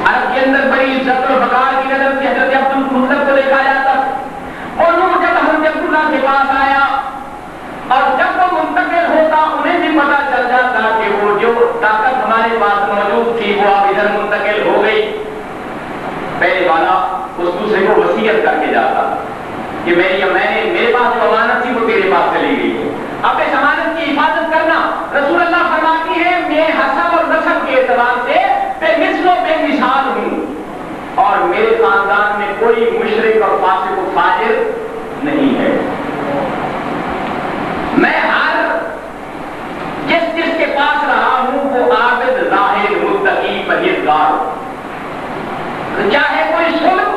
عرب کے اندر بڑی عزت و وقار کی نظر سے حضرت عبد المطلب کو دیکھا جاتا, اور نور کہ میرے پاس جو امانت تھی وہ تیرے پاس چلی گئی ہے، اب اس امانت کی حفاظت کرنا۔ رسول اللہ فرماتی ہے میں حسب اور نسب کے اعتبار سے بے مثل و بے مثال ہوں، اور میرے خاندان میں کوئی مشرک اور فاسق و فاجر نہیں ہے۔ میں ہر جس کے پاس رہا ہوں وہ عابد، زاہد، متقی، پرہیزگار، چاہے کوئی سلب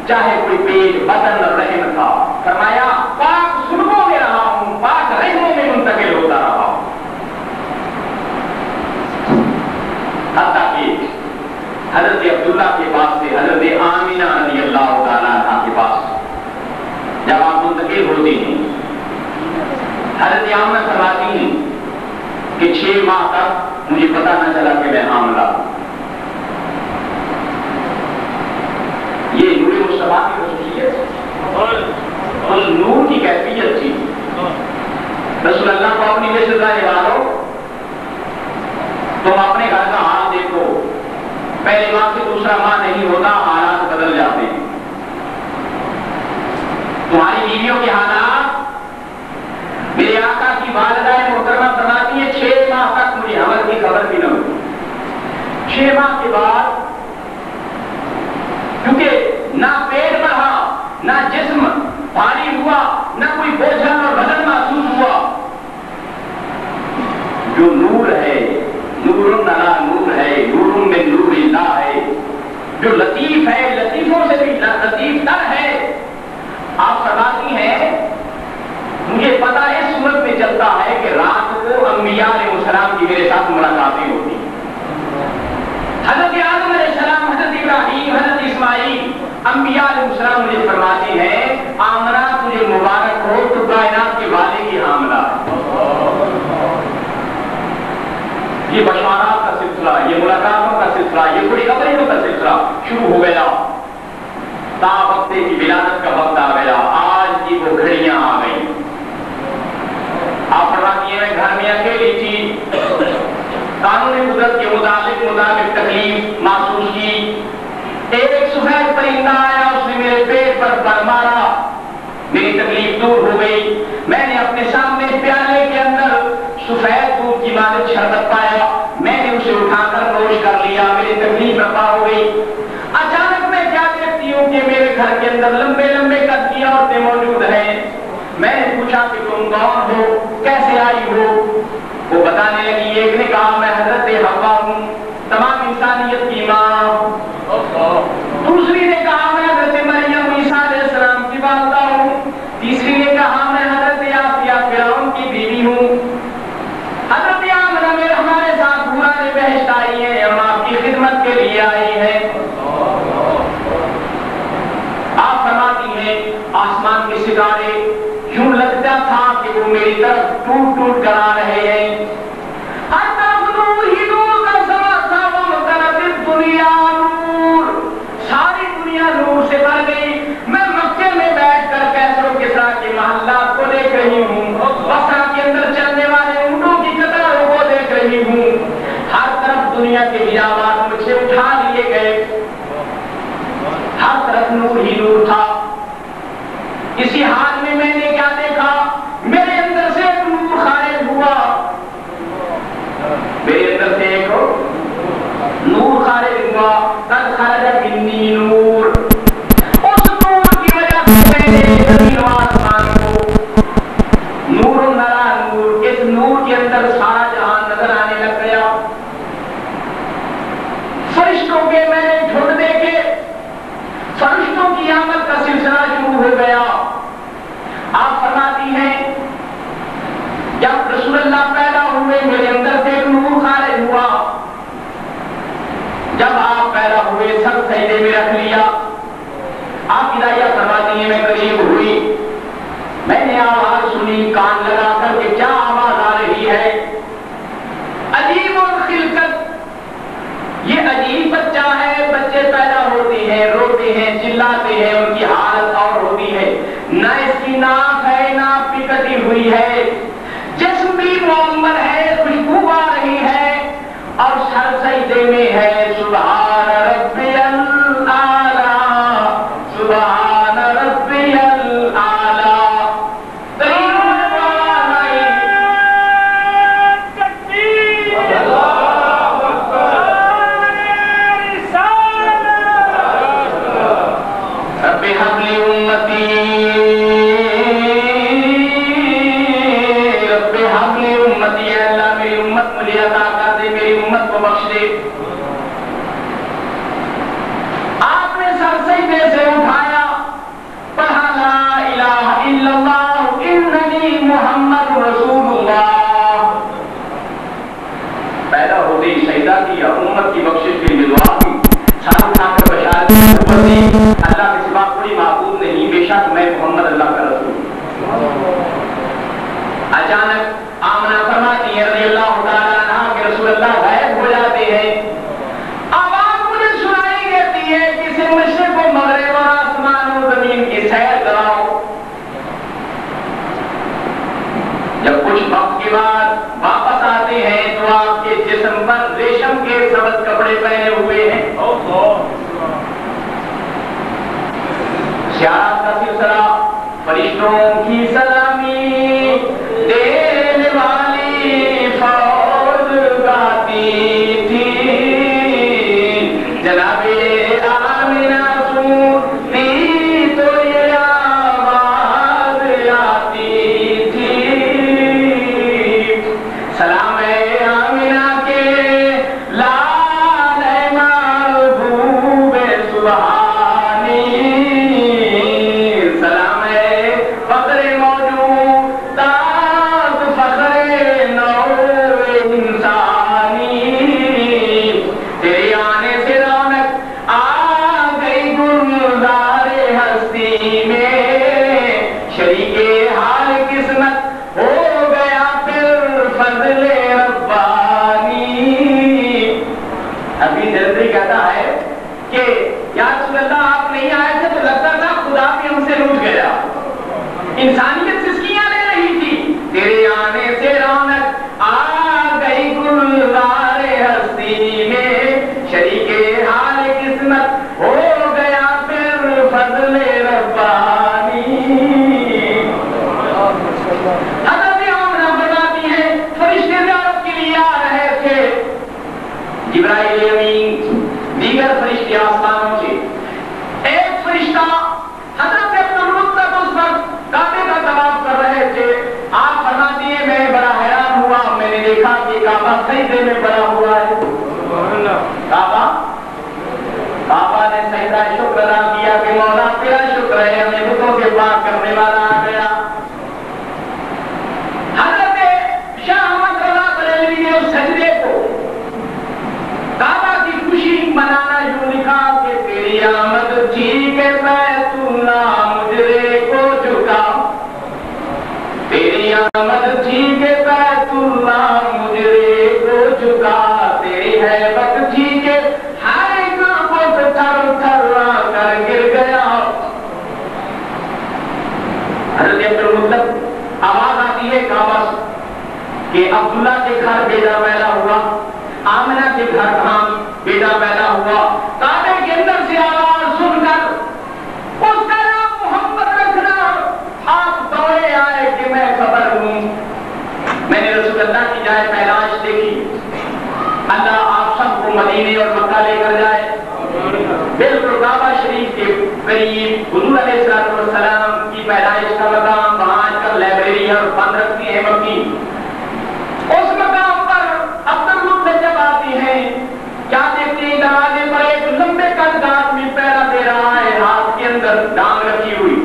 چاہے کوئی پیٹ بدن رحم تھا، فرمایا پاک سلبوں میں رہا ہوں، پاک رحموں میں منتقل ہوتا رہا ہوں۔ حتیٰ کہ حضرت عبداللہ کے پاس سے حضرت آمینہ رضی اللہ تعالیٰ عنہ کے پاس جب آپ منتقل ہوتے ہیں، حضرت آمینہ فرماتی ہیں کہ 6 ماہ تک مجھے پتہ نہ چلا کہ میں حاملہ ہوں۔ یہ نور مصطفیٰ کی خصوصیت، اس نور کی کیفیت تھی۔ رسول اللہ کو اپنی میں سے ظاہر والو، تم اپنے گھر کا حال دیکھو، پہلے ماہ سے دوسرا ماہ نہیں ہوتا، حالات بدل جاتے ہیں۔ تمہاری بیویوں کے حالات، میرے آقا کی والدہ محترمہ فرماتی ہے 6 ماہ تک مجھے حمل کی خبر بھی نہ ہوئی۔ 6 ماہ کے بعد کیونکہ نہ پیٹ بڑھا، نہ جسم بھاری ہوا، نہ کوئی بوجھل اور وزن محسوس ہوا، جو نور ہے، نور نرا نور ہے، نور من نور اللہ ہے، جو لطیف ہے، لطیفوں سے بھی لطیف تر ہے۔ آپ فرماتی ہیں مجھے پتا اس صورت میں چلتا ہے کہ رات کو انبیاء علیہ السلام کی میرے ساتھ ملاقاتیں ہوتی ہیں۔ حضرت آدم علیہ السلام، حضرت ابراہیم، حضرت اسماعیل، انبیاء علیہ السلام مجھے فرماتی ہیں آمنہ تجھے مبارک ہو، تو کائنات کے والے کی حاملہ ہے۔ یہ بشارات کا سلسلہ، یہ ملاقاتوں کا سلسلہ، یہ خوشخبریوں کا سلسلہ شروع ہو گیا۔ تا وقت کی ولادت کا وقت آ گیا، آج کی وہ گھڑیاں آ گئی۔ آپ فرماتی ہیں میں گھر میں اکیلی تھی، قانون قدرت کے مطابق تکلیف محسوس کی۔ ایک سفید پرندہ آیا، اس نے میرے پیٹ پر پر مارا، میری تکلیف دور ہو گئی۔ میں نے اپنے سامنے پیالے کے اندر سفید دودھ کی مالک شربت پایا، میں نے اسے اٹھا کر نوش کر لیا، میری تکلیف رفع ہو گئی۔ اچانک میں کیا دیکھتی ہوں کہ میرے گھر کے اندر لمبے لمبے قد کی عورتیں موجود ہیں۔ میں نے پوچھا کہ تم کون ہو، کیسے آئی ہو؟ وہ بتانے لگی، ایک نے کہا میں حضرت حوا ہوں، تمام انسانیت کی ماں۔ دوسری نے کہا میں حضرت مریم عیسیٰ علیہ السلام کی والدہ ہوں۔ تیسری نے کہا میں حضرت آسیہ فرعون کی بیوی ہوں۔ حضرت آمنہ میں ہمارے ساتھ حوران بہشت آئی ہیں، ہم آپ کی خدمت کے لیے آئی ہیں۔ آپ فرماتی ہیں آسمان کے ستارے یوں لگتا تھا کہ وہ میری طرف ٹوٹ ٹوٹ کر آ رہے ہیں۔ ہر طرف نور ہی نور کا سما تھا، ومطلب دنیا نور، ساری دنیا نور سے بھر گئی۔ میں مکے میں بیٹھ کر کیسر و کسریٰ کے محلات کو دیکھ رہی ہوں، بصرہ کے اندر چلنے والے اونٹوں کی قطاروں کو دیکھ رہی ہوں۔ ہر طرف دنیا کے حجابات مجھ سے اٹھا لیے گئے، ہر طرف نور ہی نور تھا۔ اسی حال میں میں نے کیا دیکھا، میرے اندر سے ایک نور خارج ہوا، میرے اندر سے ایک نور خارج ہوا، قد خرج منی نور۔ اس نور کی وجہ سے میں نے زمین و آسمان کو نور نرا نور، اس نور کے اندر سارا جہان نظر آنے لگ گیا۔ فرشتوں کے میں نے جھنڈ دیکھے، فرشتوں کی آمد کا سلسلہ شروع ہو گیا۔ آپ فرماتی ہیں جب رسول اللہ پیدا ہوئے میرے اندر سے ایک نور خارج ہوا، جب آپ پیدا ہوئے سب سجدے میں رکھ لیا۔ آپ ہدایہ فرماتی ہیں میں قریب ہوئی، میں نے آواز سنی کان لگا کر کہ کیا آواز آ رہی ہے، عجیب اور خلقت، یہ عجیب بچہ ہے، بچے پیدا ہوتے ہیں، روتے ہیں، چلاتے ہیں، ان کی حالت اور ہوتی ہے، نہ اس کی ناک ہے، ناک بھی کٹی ہوئی ہے، جسم بھی معمر ہے، خوشبو آ رہی ہے، اور سر سجدے میں ہے، سبحان ربی الاعلی، سبحان ربی الاعلی۔ سر اٹھا کر بشارت دی اللہ کے سوا کوئی معبود نہیں، بے شک میں محمد اللہ کا رسول۔ اچانک آمنہ فرماتی ہے رضی اللہ تعالیٰ عنہ کہ رسول اللہ غائب ہو جاتے ہیں، آواز مجھے سنائی دیتی ہے کسی مشرق و مغرب اور آسمان و زمین کی سیر کراؤ۔ جب کچھ وقت کے بعد واپس آتے ہیں تو آپ کے جسم پر ریشم کے سبز کپڑے پہنے ہوئے ہیں۔ زیارت کا سلسلہ فرشتوں کی سلامی دینے والی فوج گاتی تھی، جناب آمنہ سنتی تو یہ آواز آتی تھی، سلام آمنہ کے لال محبوب سبحانی، سلام فخر موجودات فخر نور انسانی، تیرے آنے سے رونق آ گئی گلزار ہستی میں، شریک حال قسمت ہو گیا پھر فضل ربانی۔ ابھی جلدی کہتا ہے کہ یا رسول اللہ آپ نہیں آئے تھے تو لگتا تھا خدا بھی ہم سے روٹ گیا، انسانیت سسکیاں لے رہی تھی، تیرے آنے سے رونق آ گئی گلزار ہستی میں، شریک حال قسمت ہو گیا پھر فضل ربانی۔ حضرت آمنہ فرماتی ہیں فرشتے زیارت کے لیے آ رہے تھے، جبرائیل امین دیگر فرشتے آسمانوں سے، ایک فرشتہ حضرت عبدالمطلب اس وقت کعبے کا طواف کر رہے تھے، آپ فرماتی ہیں میں بڑا حیران ہوا، میں نے دیکھا کہ کعبہ سجدے میں پڑا ہوا ہے، کعبہ نے سجدہ شکر ادا کیا کہ مولا تیرا شکر ہے ہمیں بتوں سے پاک کرنے والا آ گیا۔ حضرت شاہ احمد رضا بریلوی نے اس سجدے کو کعبہ کی خوشی منانا یوں لکھا کہ تیری آمد تھی کہ بیت اللہ مجرے کو جھکا، تیری آمد تھی کہ بیت اللہ مجرے کو جھکا، تیری حیبت تھی کہ ہر ایک بت تھر تھر کر گر گیا۔ حضرت عبدالمطلب آواز آتی ہے کعبہ سے کہ عبداللہ کے گھر بیٹا پیدا ہوا، آمنہ کے گھر کہاں بیٹا پیدا ہوا، کعبے کے اندر سے آواز سن کر اس کا نام محمد رکھنا، آپ دوڑے آئے کہ میں خبر ہوں، میں نے رسول اللہ کی جائے پیدائش دیکھی، اللہ آپ سب کو مدینے اور مکہ لے کر جائے، بالکل کعبہ شریف کے قریب حضور علیہ السلام کی پیدائش کا مقام، وہاں آج کل لائبریری اور بند رکھتی ہے مکی، اس مقام پر عبدالمطلب جب آتی ہیں کیا دیکھتے ہیں دروازے پر ایک لمبے قد کا آدمی پیرا دے رہا ہے، ہاتھ کے اندر ڈانگ رکھی ہوئی،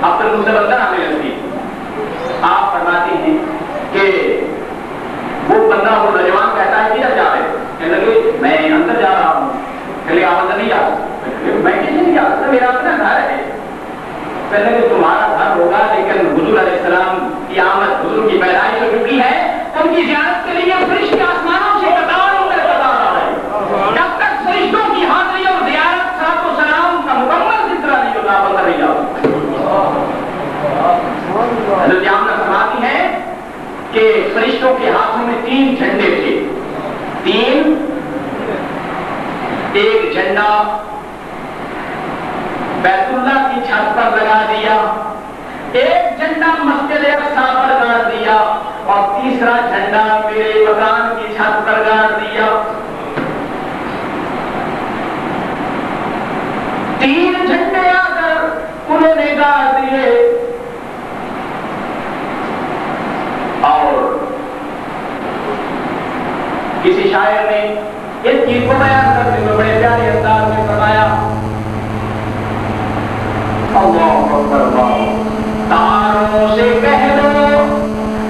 عبدالمطلب اندر آنے لگتی، آپ فرماتے ہیں کہ وہ بندہ وہ نوجوان کہتا ہے کدھر جا رہے، کہنے لگے میں اندر جا رہا ہوں، کہنے آپ اندر نہیں جا سکتے، میں کسی نہیں جا سکتا، میرا اپنا گھر ہے، کہنے لگے تمہارا گھر ہوگا لیکن حضور علیہ السلام کی آمد، حضور کی پیدائش ہو چکی ہے، ان کی زیارت کے لیے فرشتے آسمانوں سے قطار ہو کر قطار آ رہے ہیں، جب تک فرشتوں کی حاضری اور زیارت صلاۃ و سلام کا مکمل ذکر نہیں ہوگا آپ اندر نہیں جا سکتے۔ حضرت آمنہ فرماتی ہے کہ فرشتوں کے ہاتھوں میں 3 جھنڈے تھے، ایک جھنڈا بیت اللہ کی چھت پر لگا دیا، ایک جھنڈا مسجد اقصی پر گاڑ دیا اور تیسرا جھنڈا میرے مکان کی چھت پر گاڑ دیا۔ 3 جھنڈے آ کر انہوں نے گاڑ دیے اور کسی شاعر نے اس چیز کو بیان کرتے ہوئے بڑے پیارے انداز میں فرمایا، اللہ اکبر اللہ، تاروں سے کہہ دو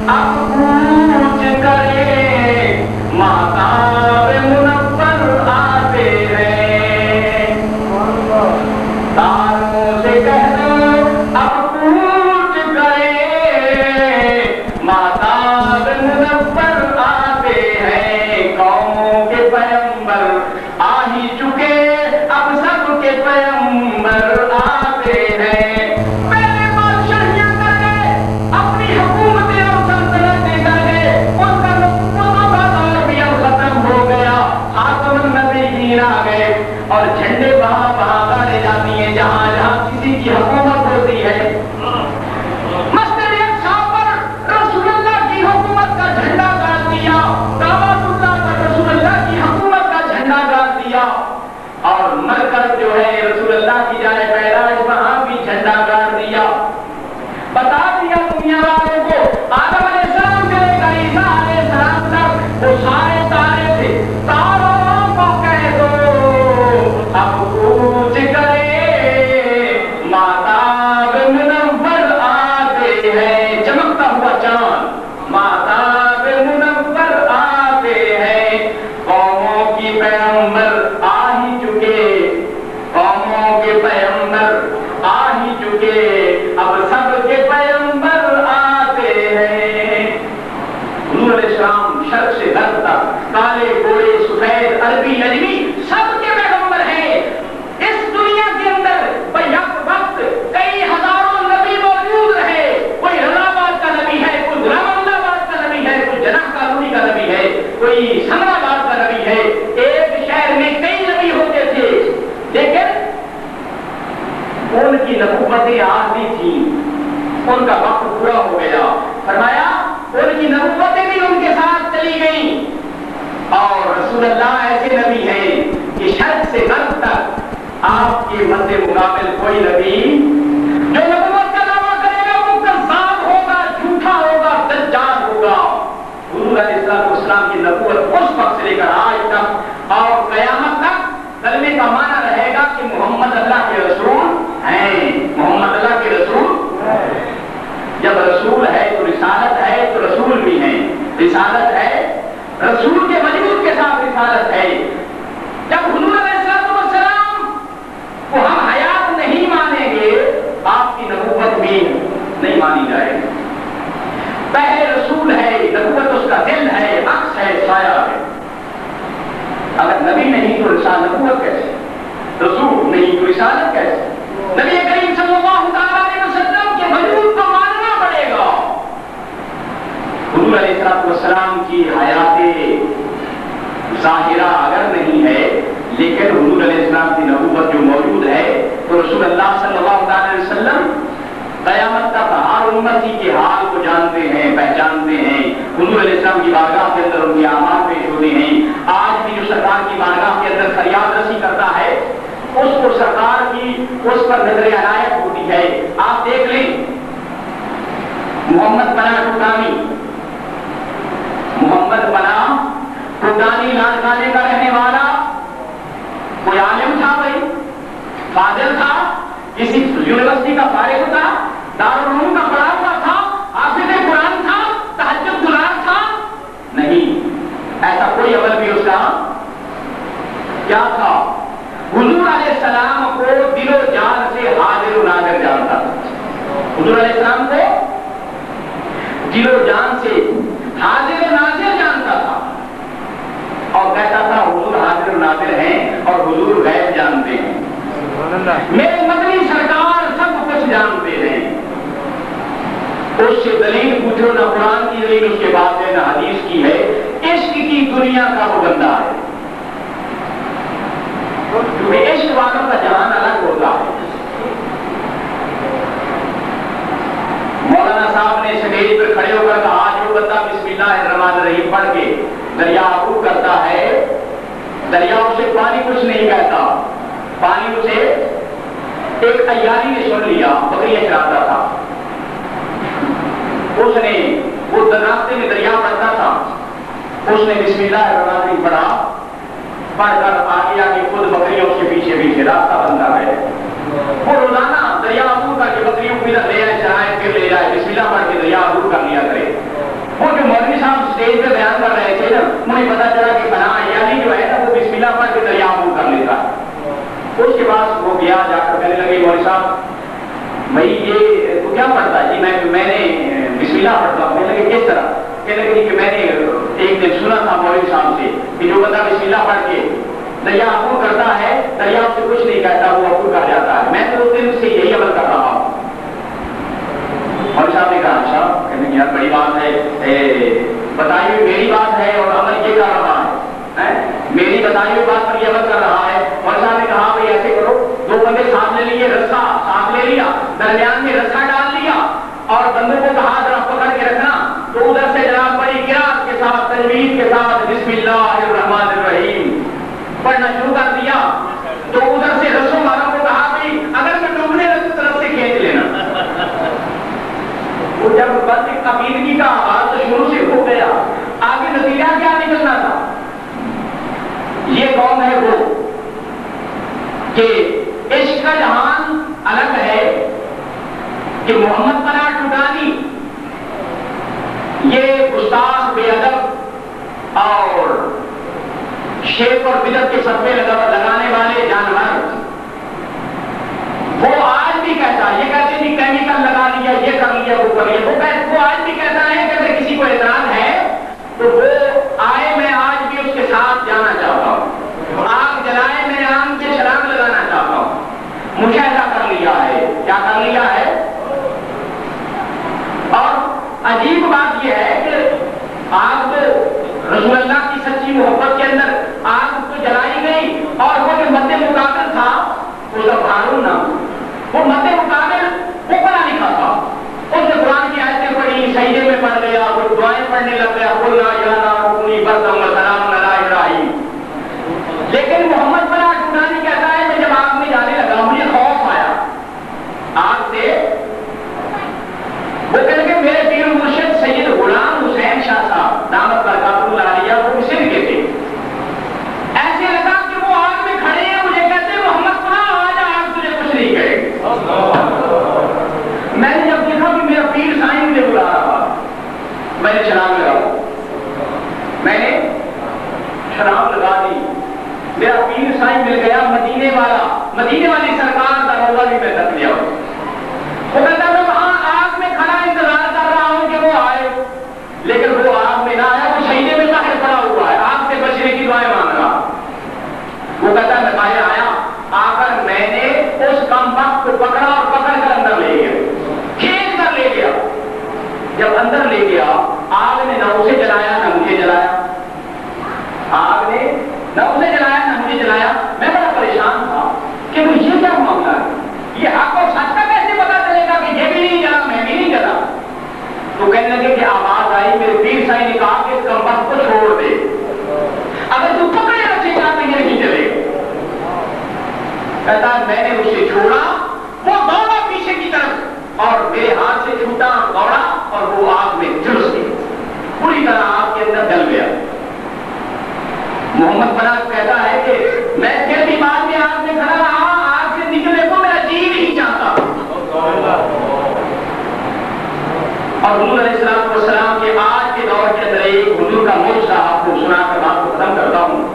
اب کوچ کرے، مہتاب منور آتے ہیں، ان کا وقت پورا ہو گیا. فرمایا ان کی نبوتیں بھی ان کے ساتھ چلی گئیں. اور رسول اللہ ایسے نبی ہیں کہ شرق سے غرب تک آپ کے مد مقابل کوئی نبی جو نبوت کا دعویٰ کرے گا وہ کذاب ہوگا، جھوٹا ہوگا، دجال ہوگا. حضور علیہ السلام کی نبوت اس وقت سے لے کر آج تک اور قیامت تک کلمے کا معنی رہے گا کہ محمد اللہ کے رسول ہیں. محمد اللہ کے رسول. جب رسول ہے تو رسالت ہے، تو رسول بھی ہیں. رسالت ہے، رسول کے وجود کے ساتھ رسالت ہے. جب حضور علیہ السلام کو ہم حیات نہیں مانیں گے آپ کی نبوت بھی نہیں مانی جائے گی. پہلے رسول ہے، نبوت اس کا دل ہے، عکس ہے، سایہ ہے. اگر نبی نہیں تو رسالت، نبوت کیسے؟ رسول نہیں تو رسالت کیسے؟ نبی کریم صلی اللہ علیہ وسلم کے وجود کو ماننا پڑے گا. حضور علیہ السلام کی حیات ظاہرہ اگر نہیں ہے لیکن حضور علیہ السلام کی نبوت جو موجود ہے تو رسول اللہ صلی اللہ علیہ وسلم قیامت تک ہر امتی کے حال کو جانتے ہیں، پہچانتے ہیں. حضور علیہ السلام کی بارگاہ کے اندر ان کے اعمال پیش ہوتے ہیں. آج بھی جو سرکار کی بارگاہ کے اندر فریاد رسی کرتا ہے اس کو سرکار کی اس پر نظر عنایت ہوتی ہے. آپ دیکھ لیں محمد پناہ ٹوٹانی، محمد پناہ ٹوٹانی لاڑکانے کا رہنے والا کوئی عالم تھا، بھائی فاضل تھا، کسی یونیورسٹی کا فارغ تھا، دارالعلوم کا پڑھا ہوا تھا، حافظ قرآن تھا، تہجد گزار تھا؟ نہیں. ایسا کوئی عمل بھی اس کا کیا تھا؟ حضور علیہ السلام کو دل و جان سے حاضر و ناظر جانتا تھا. حضور علیہ السلام کو دل و جان سے حاضر و ناظر جانتا تھا اور کہتا تھا حضور حاضر و ناظر ہیں اور حضور غیب جانتے ہیں. میرے مدنی سرکار سب کچھ جانتے ہیں. اس سے دلیل پوچھو، نہ قرآن کی دلیل اس کے بعد ہے نہ حدیث کی ہے. عشق کی دنیا کا وہ بندہ ہے. کیونکہ عشق والوں کا جہان الگ ہوتا ہے. مولانا صاحب نے اسٹیج پر کھڑے ہو کر کہا جو بندہ بسم اللہ الرحمن الرحیم پڑھ کے دریا عبور کرتا ہے دریا اسے پانی کچھ نہیں کہتا. پانی اسے ایک عیاری نے سن لیا، بکریاں چراتا تھا، اس نے وہ راستے میں دریا پڑتا تھا، اس نے بسم اللہ الرحمن الرحیم پڑھا، پڑھ کر آگے آگے خود بکریاں اس کے پیچھے پیچھے راستہ بنتا ہے. وہ روزانہ دریا عبور کر کے بکریوں کو ادھر لے آئے، چرائے، پھر لے جائے، بسم اللہ پڑھ کے دریا عبور کر لیا کرے. وہ جو مولوی صاحب اسٹیج پہ بیان کر رہے تھے نا، انہیں پتا چلا کہ پناہ عیالی جو ہے نا وہ بسم اللہ پڑھ کے دریا عبور کر لیتا ہے. اس کے بعد وہ گیا، جا کر کہنے لگے مولوی صاحب بھائی یہ تو کیا پڑھتا ہے؟ جی میں نے بسم اللہ پڑھتا ہوں. کہنے لگے کس طرح؟ کہنے لگے کہ میں نے ایک دن سنا تھا مولوی صاحب سے کہ جو بندہ بسم اللہ پڑھ کے دریا عبور کرتا ہے دریا سے کچھ نہیں کہتا، وہ عبور کر جاتا ہے. میں تو اس دن سے یہی عمل کر رہا ہوں. مولوی صاحب نے کہا اچھا، کہنے یار بڑی بات ہے، بتائیے میری بات ہے اور عمل یہ کر رہا ہے، میری بتائی ہوئی بات پر یہ عمل کر رہا ہے. مولوی صاحب نے کہا بھائی ایسے کرو، دو بندے ساتھ لے لیے، رسا ساتھ لے لیا، درمیان میں رسا ڈال لیا اور بندوں کو کہا ذرا پکڑ کے رکھنا. تو ادھر سے جناب بڑی قرات کے ساتھ تجوید کے ساتھ بسم اللہ الرحمن الرحیم پڑھنا شروع کر دیا. تو ادھر سے رسوں والوں کو کہا بھائی اگر میں ڈوبنے لگوں طرف سے کھینچ لینا. وہ جب بس عقیدگی کا آغاز تو شروع سے ہو گیا، آگے نتیجہ کیا نکلنا تھا؟ یہ قوم ہے وہ کہ عشق کا جہان الگ ہے کہ محمد پناہ ٹوٹانی یہ گستاخ، بے ادب اور شرک اور بدعت کے صدقے لگانے والے جانور، وہ آج بھی کہتا ہے، یہ کہتے ہیں کیمیکل لگا لیا، یہ کر لیا، وہ کر لیا. وہ آج بھی کہتا ہے کہ اگر کسی کو اعتراض ہے تو وہ آئے، میں آج بھی اس کے ساتھ جانا چاہتا ہوں، آگ جلائے، میں آم کے چھلانگ لگانا چاہتا ہوں. مشاہدہ کر لیا ہے. کیا کر لیا ہے؟ اور عجیب بات یہ ہے کہ آگ تو رسول اللہ کی سچی محبت کے اندر آگ تو جلائی گئی اور وہ جو مد مقابل تھا اس کا قانون نہ، وہ مد مقابل وہ پڑھا لکھا تھا، اس میں نے چھلانگ لگا دی، میرا پیر سائیں مل گیا مدینے والی سرکار کا روزہ بھی میں تک لیا۔ وہ کہتا میں وہاں آگ میں کھڑا انتظار کر رہا ہوں کہ وہ آئے، لیکن وہ آگ میں نہ آیا، وہ شہیدے میں باہر پڑا ہوا ہے، آگ سے بچنے کی دعائیں مانگ رہا۔ وہ کہتا میں باہر آیا، آ کر میں نے اس کم وقت کو پکڑا اور پکڑ کر اندر لے گیا، کھینچ کر لے گیا۔ جب اندر لے گیا، آگ نے نہ اسے جلایا نہ مجھے جلایا، آگ نے نہ اسے جلایا نہ مجھے جلایا۔ میں بڑا پریشان تھا کہ وہ یہ کیا معاملہ ہے، یہ حق اور سچ کا کیسے پتا چلے گا کہ یہ بھی نہیں جلا میں بھی نہیں جلا۔ تو کہنے لگے کہ آواز آئی، میرے پیر سائیں نے کہا کہ اس کم وقت کو چھوڑ دے، اگر تو پکڑے رکھے گا تو یہ نہیں چلے گا۔ کہتا میں نے اسے چھوڑا، وہ دوڑا پیچھے کی طرف اور میرے ہاتھ سے چھوٹا دوڑا اور وہ آگ میں جھلس گئی، پوری طرح آگ کے اندر جل گیا۔ محمد فراز کہتا ہے کہ میں پھر بھی بعد میں آگ میں کھڑا رہا، آگ سے نکلنے کو میرا جی نہیں چاہتا۔ اور حضور علیہ السلام کے آج کے دور کے اندر ایک حضور کا معجزہ آپ کو سنا کر بات کو ختم کرتا ہوں۔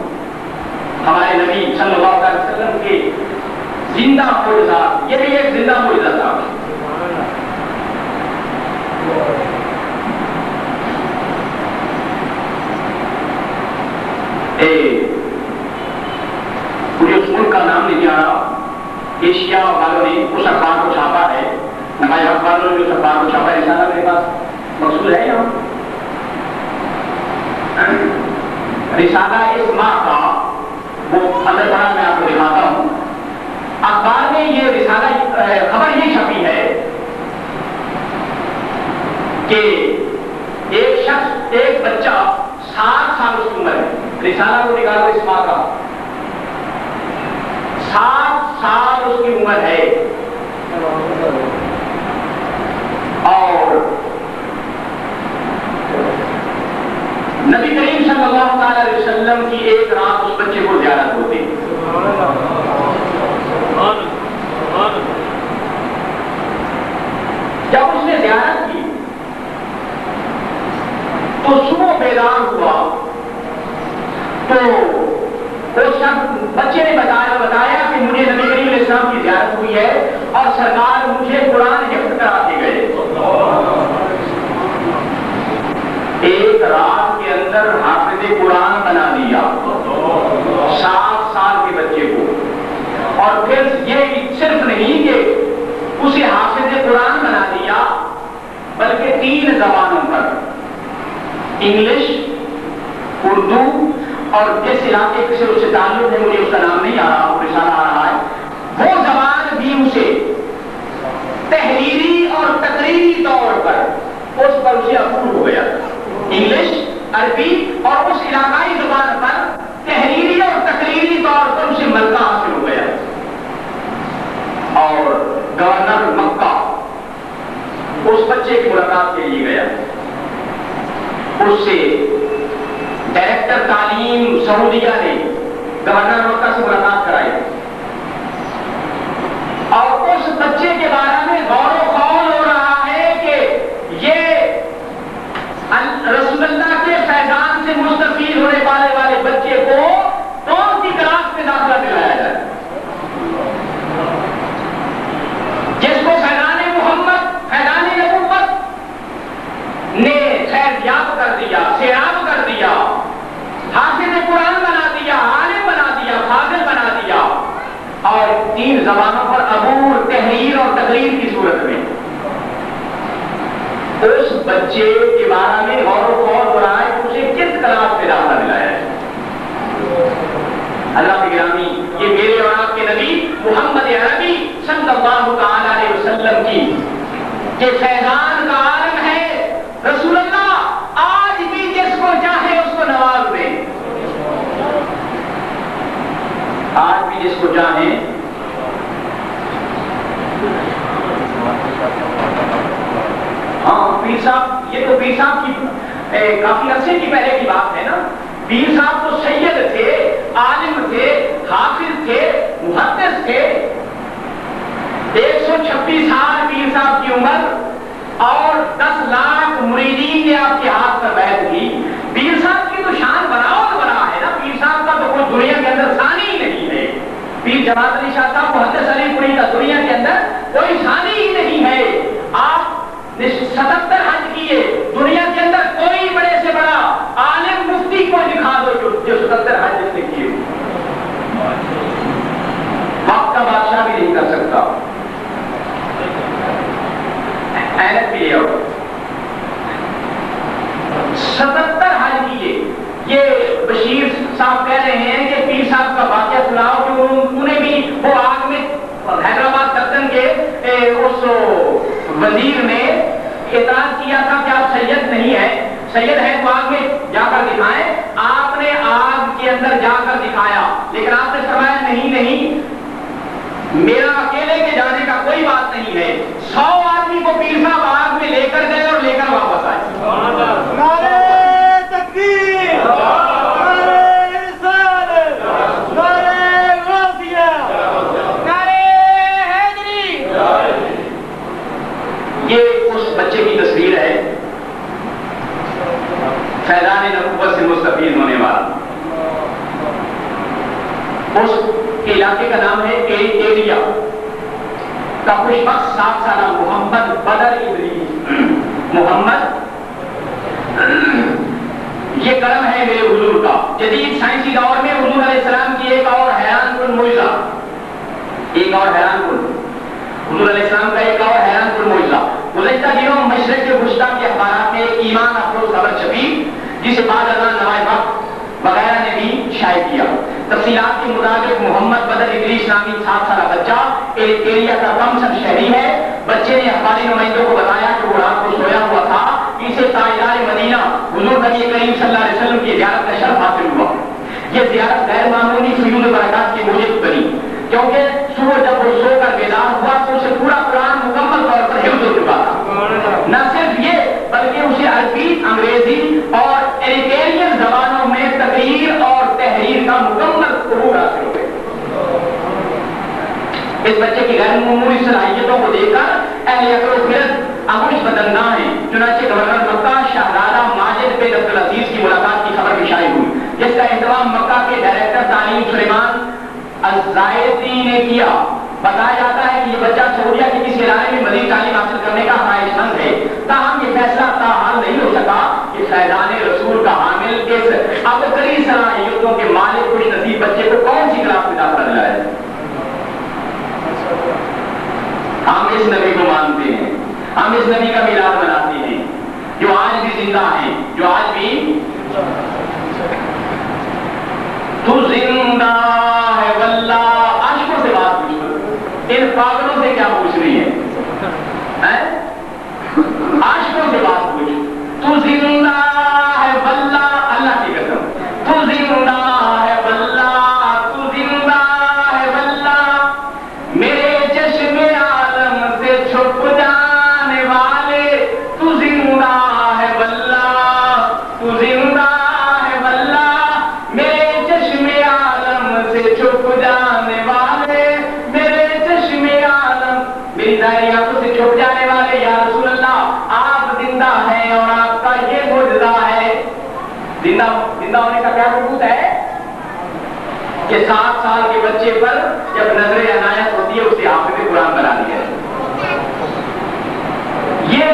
ہمارے نبی صلی اللہ علیہ وسلم کے زندہ معجزہ، یہ بھی ایک زندہ معجزہ تھا۔ مجھے اس ملک کا نام نہیں آ رہا، ایشیا والوں نے اس اخبار کو چھاپا ہے، ہمارے اخباروں نے اس اخبار کو چھاپا ہے، رسالہ میرے پاس مقصود ہے یہاں، رسالہ اس ماہ کا، وہ اندر پڑھا میں آپ کو دکھاتا ہوں۔ اخبار میں یہ رسالہ خبر یہ چھپی ہے کہ ایک شخص، ایک بچہ 7 سال اس کی عمر ہے، رسالہ کو نکالو اس ماہ کا، 7 سال اس کی عمر ہے، اور نبی کریم صلی اللہ علیہ وسلم کی ایک رات اس بچے کو زیارت ہوتی۔ جب اس نے زیارت کی تو صبح بیدار ہوا تو اس شخص بچے نے بتایا کہ مجھے نبی کریم علیہ السلام کی زیارت ہوئی ہے اور سرکار مجھے قرآن حفظ کرا کے گئے۔ ایک رات کے اندر حافظ قرآن بنا دیا 7 سال کے بچے کو، اور پھر یہ صرف نہیں کہ اسے حافظ قرآن بنا دیا بلکہ 3 زبانوں پر، انگلش، اردو اور جس علاقے سے اس سے تعلق ہے مجھے اس کا نام نہیں آ رہا، وہ رسالہ آ رہا ہے، وہ زبان بھی اسے تحریری اور تقریری طور پر اس پر اسے عبور ہو گیا، انگلش، عربی اور اس علاقائی زبان پر تحریری اور تقریری طور پر اسے ملکہ حاصل ہو گیا۔ اور گورنر مکہ اس بچے کی ملاقات کے لیے گیا، اس سے ڈائریکٹر تعلیم سعودیہ نے گورنر مکہ سے ملاقات کرائی اور اس بچے کے بارے میں غور و خوض ہو رہا ہے کہ یہ رسول اللہ کے فیضان سے مستفید ہونے والے بچے کو کون سی کلاس میں داخلہ دلایا جائے، جس کو فیضان محمد، فیضان نبوت نے خیر یاب کر دیا، سیراب کر دیا، حافظ قرآن بنا دیا، عالم بنا دیا، فاضل بنا دیا، اور 3 زبانوں پر عبور، تحریر اور تقریر کی صورت میں اس بچے کے بارے میں غور و خوض ہو رہا ہے کہ اسے کس کلاس میں داخلہ دلایا ہے۔ اللہ کے گرامی، یہ میرے اور آپ کے نبی محمد عربی صلی اللہ تعالی علیہ وسلم کی کہ فیضان کا عالم ہے، رسول اللہ آج بھی جس کو چاہے اس کو نواز دے، آج بھی جس کو چاہے ہاں پیر صاحب، یہ تو پیر صاحب کی کافی عرصے کی پہلے کی بات ہے نا، پیر صاحب تو سید تھے، عالم تھے، حافظ تھے، محدث تھے، 126 سال پیر صاحب کی عمر اور 10 لاکھ مریدین نے آپ کے ہاتھ پر بیعت کی. پیر صاحب کی تو شان بنا اور بنا ہے نا. پیر صاحب کا تو کوئی دنیا کے اندر ثانی ہی نہیں ہے. پیر جماعت علی شاہ صاحب محدث علی پوری کا دنیا کے اندر کوئی ثانی ہی نہیں ہے. آپ نے 77 حج کیے, دنیا کے اندر کوئی بڑے سے بڑا عالم مفتی کو دکھا دو جو 77 حج جس نے کیے. وقت کا بادشاہ بھی نہیں کر سکتا. اینت بھی لے آؤ. 77 حج کیے. یہ بشیر صاحب کہہ رہے ہیں کہ پیر صاحب کا واقعہ سناؤ کہ انہوں نے بھی وہ آگ میں حیدرآباد دفتن کے اس وزیر نے اعتراض کیا تھا کہ آپ سید نہیں ہیں, سید ہے تو آگ میں جا کر دکھائیں. آپ نے آگ کے اندر جا کر دکھایا, لیکن آپ نے فرمایا نہیں, میرا اکیلے کے جانے کا کوئی بات نہیں ہے. 100 آدمی کو پیر صاحب آگ میں لے کر گئے اور لے کر واپس آئے. نعرہ تکبیر, نعرہ رسالت, نعرہ غوثیہ, نعرہ حیدری. یہ اس بچے کی تصویر ہے, فیضان نبوت سے مستفید ہونے والا. اس علاقے کا نام ہے ایریا کا خوش بخت 7 سالہ محمد بدر ادریس. محمد, یہ کرم ہے میرے حضور کا. جدید سائنسی دور میں حضور علیہ السلام کی ایک اور حیران کن معجزہ, حضور علیہ السلام کا ایک اور حیران کن معجزہ. گزشتہ دنوں مشرق کے وسطیٰ کے اخبارات میں ایک ایمان افروز خبر چھپی جسے بعد ازاں نوائے وقت وغیرہ نے بھی شائع کیا. تفصیلات کے مطابق محمد بدر ادریس نامی 7 سالہ بچہ ایک ایریا کا کمسن شہری ہے. بچے نے اخباری نمائندوں کو بتایا کہ وہ رات کو سویا ہوا تھا, اسے تاجدار مدینہ حضور نبی کریم صلی اللہ علیہ وسلم کی زیارت کا شرف حاصل ہوا. یہ زیارت غیر معمولی فیوز برکات کی موجب بنی, کیونکہ صبح جب وہ سو کر بیدار ہوا تو اسے پورا قرآن مکمل طور پر حفظ ہو چکا تھا. نہ صرف یہ بلکہ اسے عربی, انگریزی اور ایریٹیرین زبانوں میں تقریر اور تحریر کا مکمل عبور حاصل ہو گیا. اس بچے کی غیر معمولی صلاحیتوں کو دیکھ کر اہل عقل و خرد آغوش بدنگاہ ہیں. چنانچہ گورنر مکہ شہزادہ ماجد بن عبدالعزیز کی ملاقات کی خبر بھی شائع ہوئی, جس کا اہتمام مکہ کے ڈائریکٹر تعلیم سلیمان الزائدی نے کیا. بتایا جاتا ہے کہ یہ بچہ سعودیہ کے کسی ادارے میں مزید تعلیم حاصل کرنے کا خواہش مند ہے. تاہم یہ فیصلہ تاحال نہیں ہو سکا کہ فیضان رسول کا حامل اس ابتری صلاحیتوں کے مالک خوش نصیب بچے کو کون سی کلاس میں داخلہ دلائے. ہم اس نبی کو مانتے ہیں, ہم اس نبی کا میلاد مناتے ہیں جو آج بھی زندہ ہیں, جو آج بھی تو زندہ ہے واللہ. عاشقوں سے بات پوچھ, ان پاگلوں سے کیا پوچھ رہی ہے؟ عاشقوں سے بات پوچھ. تو زندہ ہے واللہ, اللہ کی قسم, تو زندہ ہے واللہ, تو زندہ ہے واللہ, میرے چشم عالم سے چھپ جانے والے, تو زندہ ہے واللہ, تو زندہ ہے واللہ, میرے چشم عالم سے چھپ جانے والے, میرے چشم عالم, میری ظاہری آنکھوں سے چھپ جانے والے. یا رسول اللہ, آپ زندہ ہیں اور آپ کا یہ معجزہ ہے. زندہ ہونے کا کیا ثبوت ہے کہ 7 سال کے بچے پر جب نظر عنایت ہوتی ہے اسے حافظ قرآن بنا دیا ہے. یہ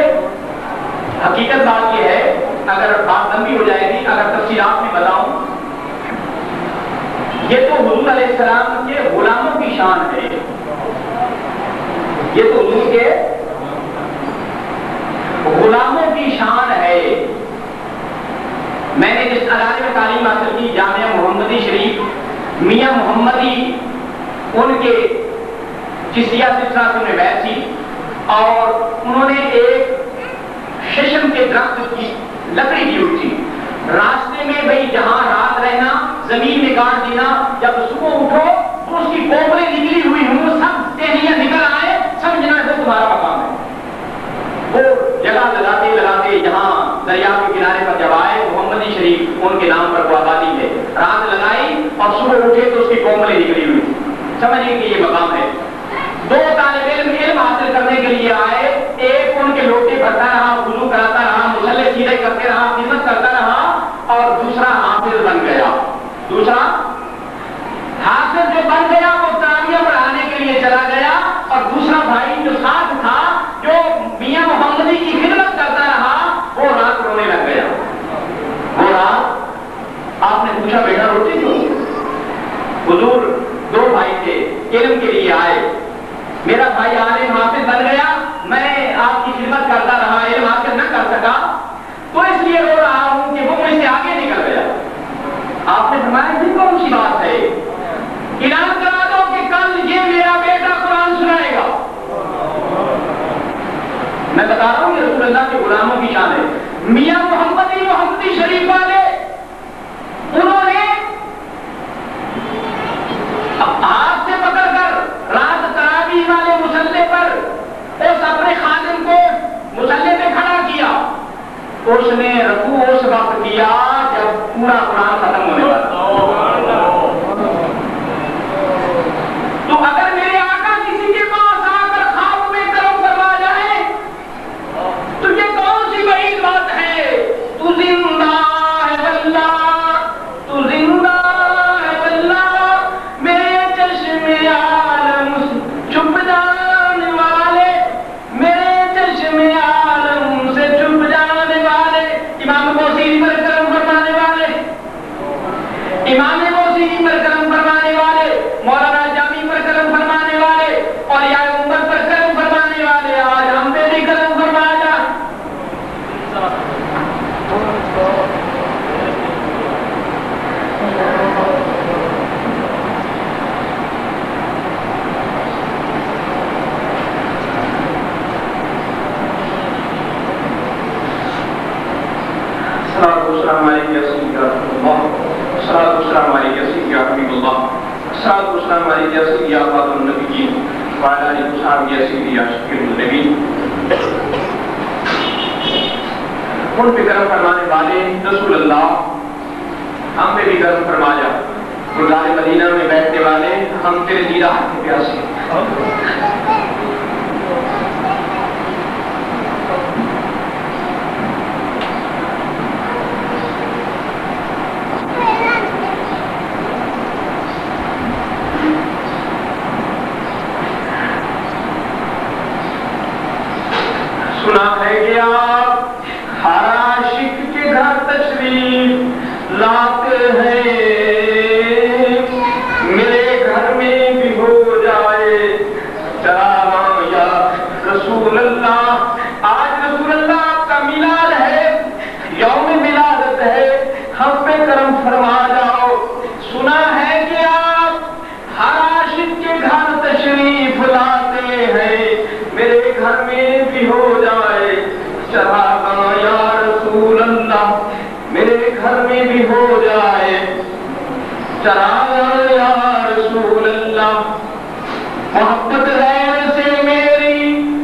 حقیقت بات یہ ہے, اگر بات لمبی ہو جائے گی, اگر تفصیلات میں بتاؤں, یہ تو حضور علیہ السلام کے غلاموں کی شان ہے. یہ تو حضور کے غلاموں کی شان ہے. میں نے جس ادارے میں تعلیم حاصل کی, جامعہ محمدی شریف, میاں محمدی ان کے چشتیہ سلسلہ سے انہیں بیعت تھی, اور انہوں نے ایک ششم کے درخت کی لکڑی دی ہوئی تھی. راستے میں بھئی جہاں رات رہنا, زمین میں گاڑ دینا, جب صبح اٹھو تو اس کی کوپلیں نکلی ہوئی ہوں, سب ٹہنیاں نکل آئے, سمجھنا ہے تو تمہارا مقام ہے. وہ جگہ لگاتے جہاں دریا کے کنارے پر جب آئے, محمدی شریف ان کے نام پر وہ آبادی ہے, رات لگائی اور صبح اٹھے تو اس کی کوپلیں نکلی ہوئی, سمجھیں کہ یہ مقام ہے. 2 طالب علم حاصل کرنے کے لیے آئے, ایک ان کے لوٹے بھرتا رہا, وضو کراتا رہا, مصلے سیدھے خدمت کرتا رہا، علم حاصل نہ کر سکا، تو اس لیے رو رہا ہوں کہ وہ مجھ سے آگے نکل گیا۔ آپ نے فرمایا یہ کون سی بات ہے؟ اعلان کرا دو کہ کل یہ میرا بیٹا قرآن سنائے گا۔ میں بتا رہا ہوں کہ رسول اللہ کے غلاموں کی شان ہے۔ میاں محمدی شریف والے انہوں نے ہاتھ سے پکڑ کر رات تراویح والے مصلی پر اس اپنے خادم کو مصلی پہ کھڑا کیا، اس نے رکوع اس وقت کیا جب پورا قرآن ختم ہونے والا۔ تو اگر میرے آقا کسی کے پاس آ کر خواب میں کرم فرما جائے تو یہ کون سی بعید بات ہے؟ تو زندہ ہے واللہ، تو زندہ ہے واللہ، میرے چشم عالم چھپ جانے والے، میرے چشم عالم سے چھپ جانے والے، امام موسیقی پر کرم فرمانے والے، امام موسیقی پر کرم فرمانے والے، مولانا جامی پر کرم فرمانے والے، اور یا امت پر کرم فرمانے والے، آج ہم پہ بھی کرم فرمایا۔ السلام علیکم یا سیدی یا رسول اللہ، السلام علیکم یا سیدی یا حبیب اللہ، السلام علیکم یا سیدی یا خاتم النبیین، وعلی آلہ وصحبہ یا سیدی یا شفیع المذنبین۔ ان پہ کرم فرمانے والے رسول اللہ، ہم پہ بھی کرم فرمایا۔ گلزار مدینہ میں بیٹھنے والے، ہم تیرے دیدار کے پیاسے۔ سنا ہے کہ آپ ہر عاشق کے گھر تشریف لاتے ہیں، میرے گھر میں بھی ہو جائے چراغاں یا رسول اللہ۔ آج رسول اللہ آپ کا میلاد ہے، یوم میلادت ہے، ہم پہ کرم فرما جاؤ۔ سنا ہے کہ آپ ہر عاشق کے گھر تشریف لاتے ہیں، میرے گھر میں بھی ہو جائے چراغاں یا رسول اللہ، میرے گھر میں بھی ہو جائے چراغاں یا رسول اللہ۔ محبت غیر سے میری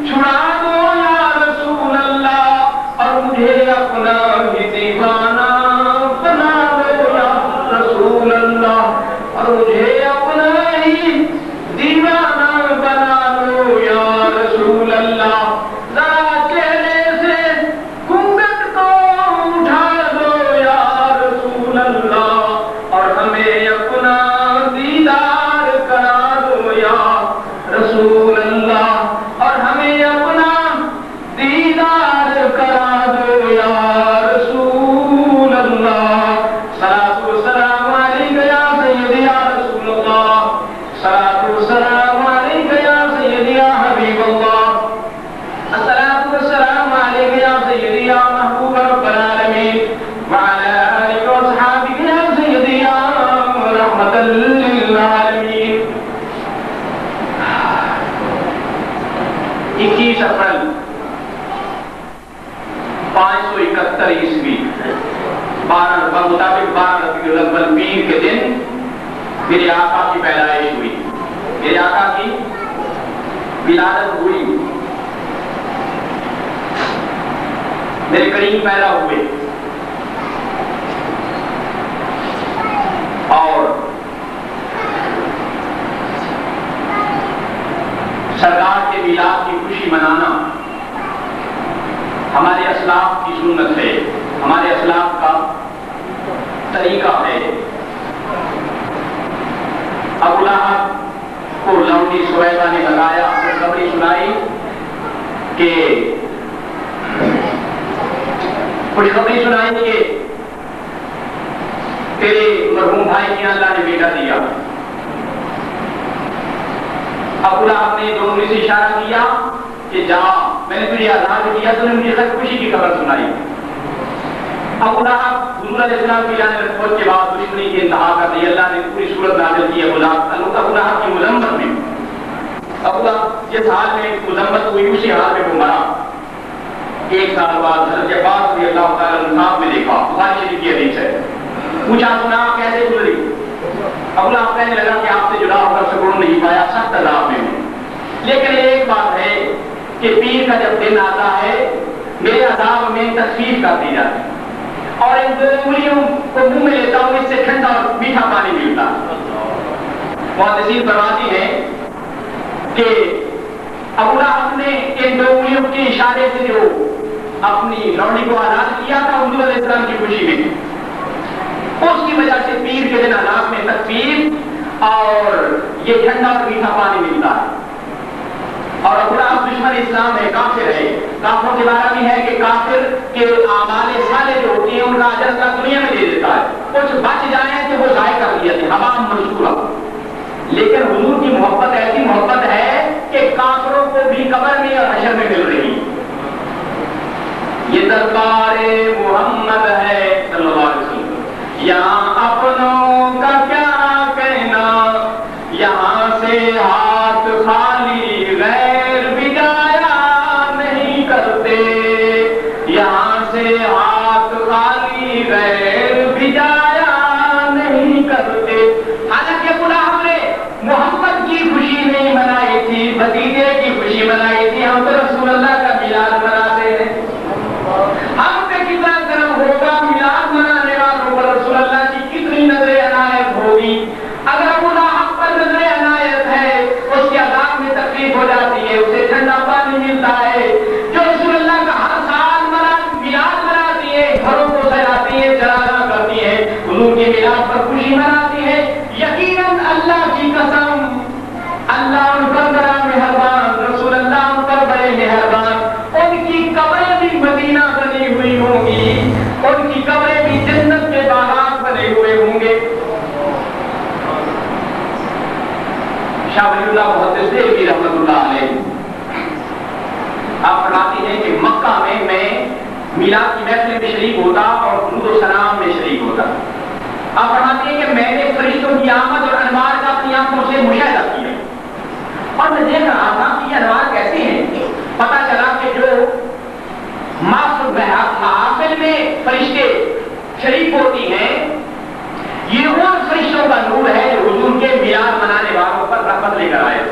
چھڑا دو یا رسول اللہ، اور مجھے اپنا ہی دیوانہ بنا دو یا رسول اللہ، اور مجھے اپنا ہی دیوانہ بنا دو یا رسول اللہ۔ ذرا چہرے سے گھونگھٹ کو اٹھا دو یا رسول اللہ، اور ہمیں اپنا دیدار کرا دو یا رسول اللہ، اور ہمیں اپنا دیدار کرا دو یا رسول اللہ۔ صلاۃ و سلام علیک یا سیدی یا رسول اللہ، صلاۃ و سلام علیک یا سیدی یا حبیب اللہ، الصلاۃ والسلام علیک یا سیدی یا محبوب رب العالمین، وعلی آلہ وصحبہ یا سیدی یا رحمۃ للعالمین۔ 21 اپریل 571 عیسوی مطابق 12 ربیع الاول پیر کے دن میرے آقا کی پیدائش ہوئی، میرے آقا کی ولادت ہوئی، میرے کریم پیدا ہوئے، اور سرکار کے میلاد کی خوشی منانا ہمارے اسلاف کی سنت ہے، ہمارے اسلاف کا طریقہ ہے۔ ابو لہب کو لونڈی سویبہ نے بتایا، خبری سنائی کہ خوشخبری سنائی کہ تیرے مرحوم بھائی کی اللہ نے بیٹا دیا۔ ابو لہب نے دونوں سے اشارہ کیا کہ جہاں میں نے تجھے آزاد کیا تو نے مجھے خوشی کی خبر سنائی. ابو لہب حضور علیہ السلام کی جانب فوج کے بعد دشمنی کی انتہا کر دی. اللہ نے پوری صورت نازل کی ابو لہب کی مذمت میں. ابو لہب جس حال میں مذمت ہوئی اسی حال میں وہ مرا. 1 سال بعد حضرت عباس رضی اللہ تعالیٰ عنہ خواب میں دیکھا. بخاری شریف کی حدیث ہے. پوچھا سنا کیسے گزری؟ ابو لہب کہنے لگا کہ آپ سے جدا ہو کر سکون نہیں پایا, سخت عذاب میں ہوں. لیکن ایک بات ہے کہ پیر کا جب دن آتا ہے میرے عذاب میں تخفیف کر دی جاتی ہے اور ان 2 انگلیوں کو منہ میں لیتا ہوں, اس سے ٹھنڈا اور میٹھا پانی ملتا. محدثین فرماتی ہیں کہ ابو لہب نے ان 2 انگلیوں کے اشارے سے جو اپنی لوڑی کو آزاد کیا تھا حضور علیہ السلام کی خوشی میں, اس کی وجہ سے پیر کے دن عذاب میں تخفیف اور یہ ٹھنڈا اور میٹھا پانی ملتا ہے. اور ابو لہب دشمن اسلام ہے, کافر ہے. کافروں کے بارے میں ہے کہ کافر کے اعمال صالح جو ہوتے ہیں ان کا اجر اللہ دنیا میں دے دیتا ہے. کچھ بچ جائیں کہ وہ ضائع کر دیا تھے ہوا منصورہ. لیکن حضور کی محبت ایسی محبت ہے کہ کافروں کو بھی قبر میں اور حشر میں مل رہی. یہ دربار محمد ہے صلی اللہ علیہ وسلم. یہاں اپنوں کا کیا کہنا, یہاں سے ہاتھ خالی غیر بھی جایا نہیں کرتے. یہاں سے ہاتھ خالی غیر بھی جایا نہیں کرتے. حالانکہ ابو لہب نے محمد کی خوشی نہیں منائی تھی, بھتیجے کی خوشی منائی تھی. ہم تو رسول اللہ کا میلاد مناتے ہیں. ہم پہ کتنا کرم ہوگا میلاد منانے والوں پر, رسول اللہ کی کتنی نظر عنایت ہوگی. اگر ابو لہب پر نظر عنایت ہے اس کے عذاب میں تکلیف ہو جاتی ہے, اسے ٹھنڈا پانی ملتا ہے. جو رسول اللہ کا ہر سال میلاد مناتی ہے, گھروں کو سجاتی ہے, جلالہ کرتی ہے, حضور کے میلاد پر خوشی مناتی ہے, یقیناً اللہ کی قسم اللہ ان پر بڑا مہربان, رسول اللہ ان پر بڑے مہربان. ان کی قبریں بھی مدینہ بنی ہوئی ہوں گی, ان کی قبریں بھی جنت کے باغات بنے ہوئے ہوں گے. شاہ ولی اللہ محدث دہلوی رحمۃ اللہ علیہ آپ فرماتے ہیں کہ مکہ میں میلاد کی محفل میں شریک ہوتا اور درود و سلام میں شریک ہوتا. آپ فرماتے ہیں کہ میں نے فرشتوں کی آمد اور انوار کا اپنی آنکھوں سے مشاہدہ کیا اور میں دیکھ رہا تھا کہ یہ انوار کیسے ہیں. پتا چلا کہ جو محافل میں فرشتے شریک ہوتی ہیں یہ ان فرشتوں کا نور ہے جو حضور کے میلاد منانے والوں پر رحمت لے کر آئے.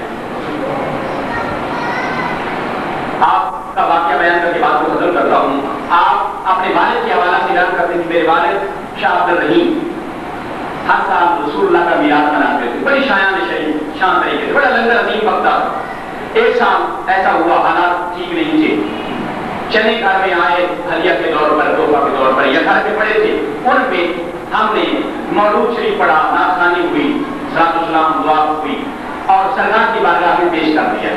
آپ کا واقعہ بیان کر کے بات کو ختم کرتا ہوں. آپ اپنے والد کے حوالہ سے بیان کرتے تھے. میرے والد شاہ عبد الرحیم ہر سال رسول اللہ کا میلاد مناتے تھے, بڑی شان طریقے سے, بڑا لنگر عظیم پکتا. ایک سال ایسا ہوا حالات ٹھیک نہیں تھے, چنے گھر میں آئے ہدیہ کے طور پر, تحفہ کے طور پر, یا گھر پہ پڑے تھے, ان پہ ہم نے مولود شریف پڑھا, ناخوانی ہوئی, صلاۃ السلام دعا ہوئی اور سرکار کی بارگاہ میں پیش کر دیا.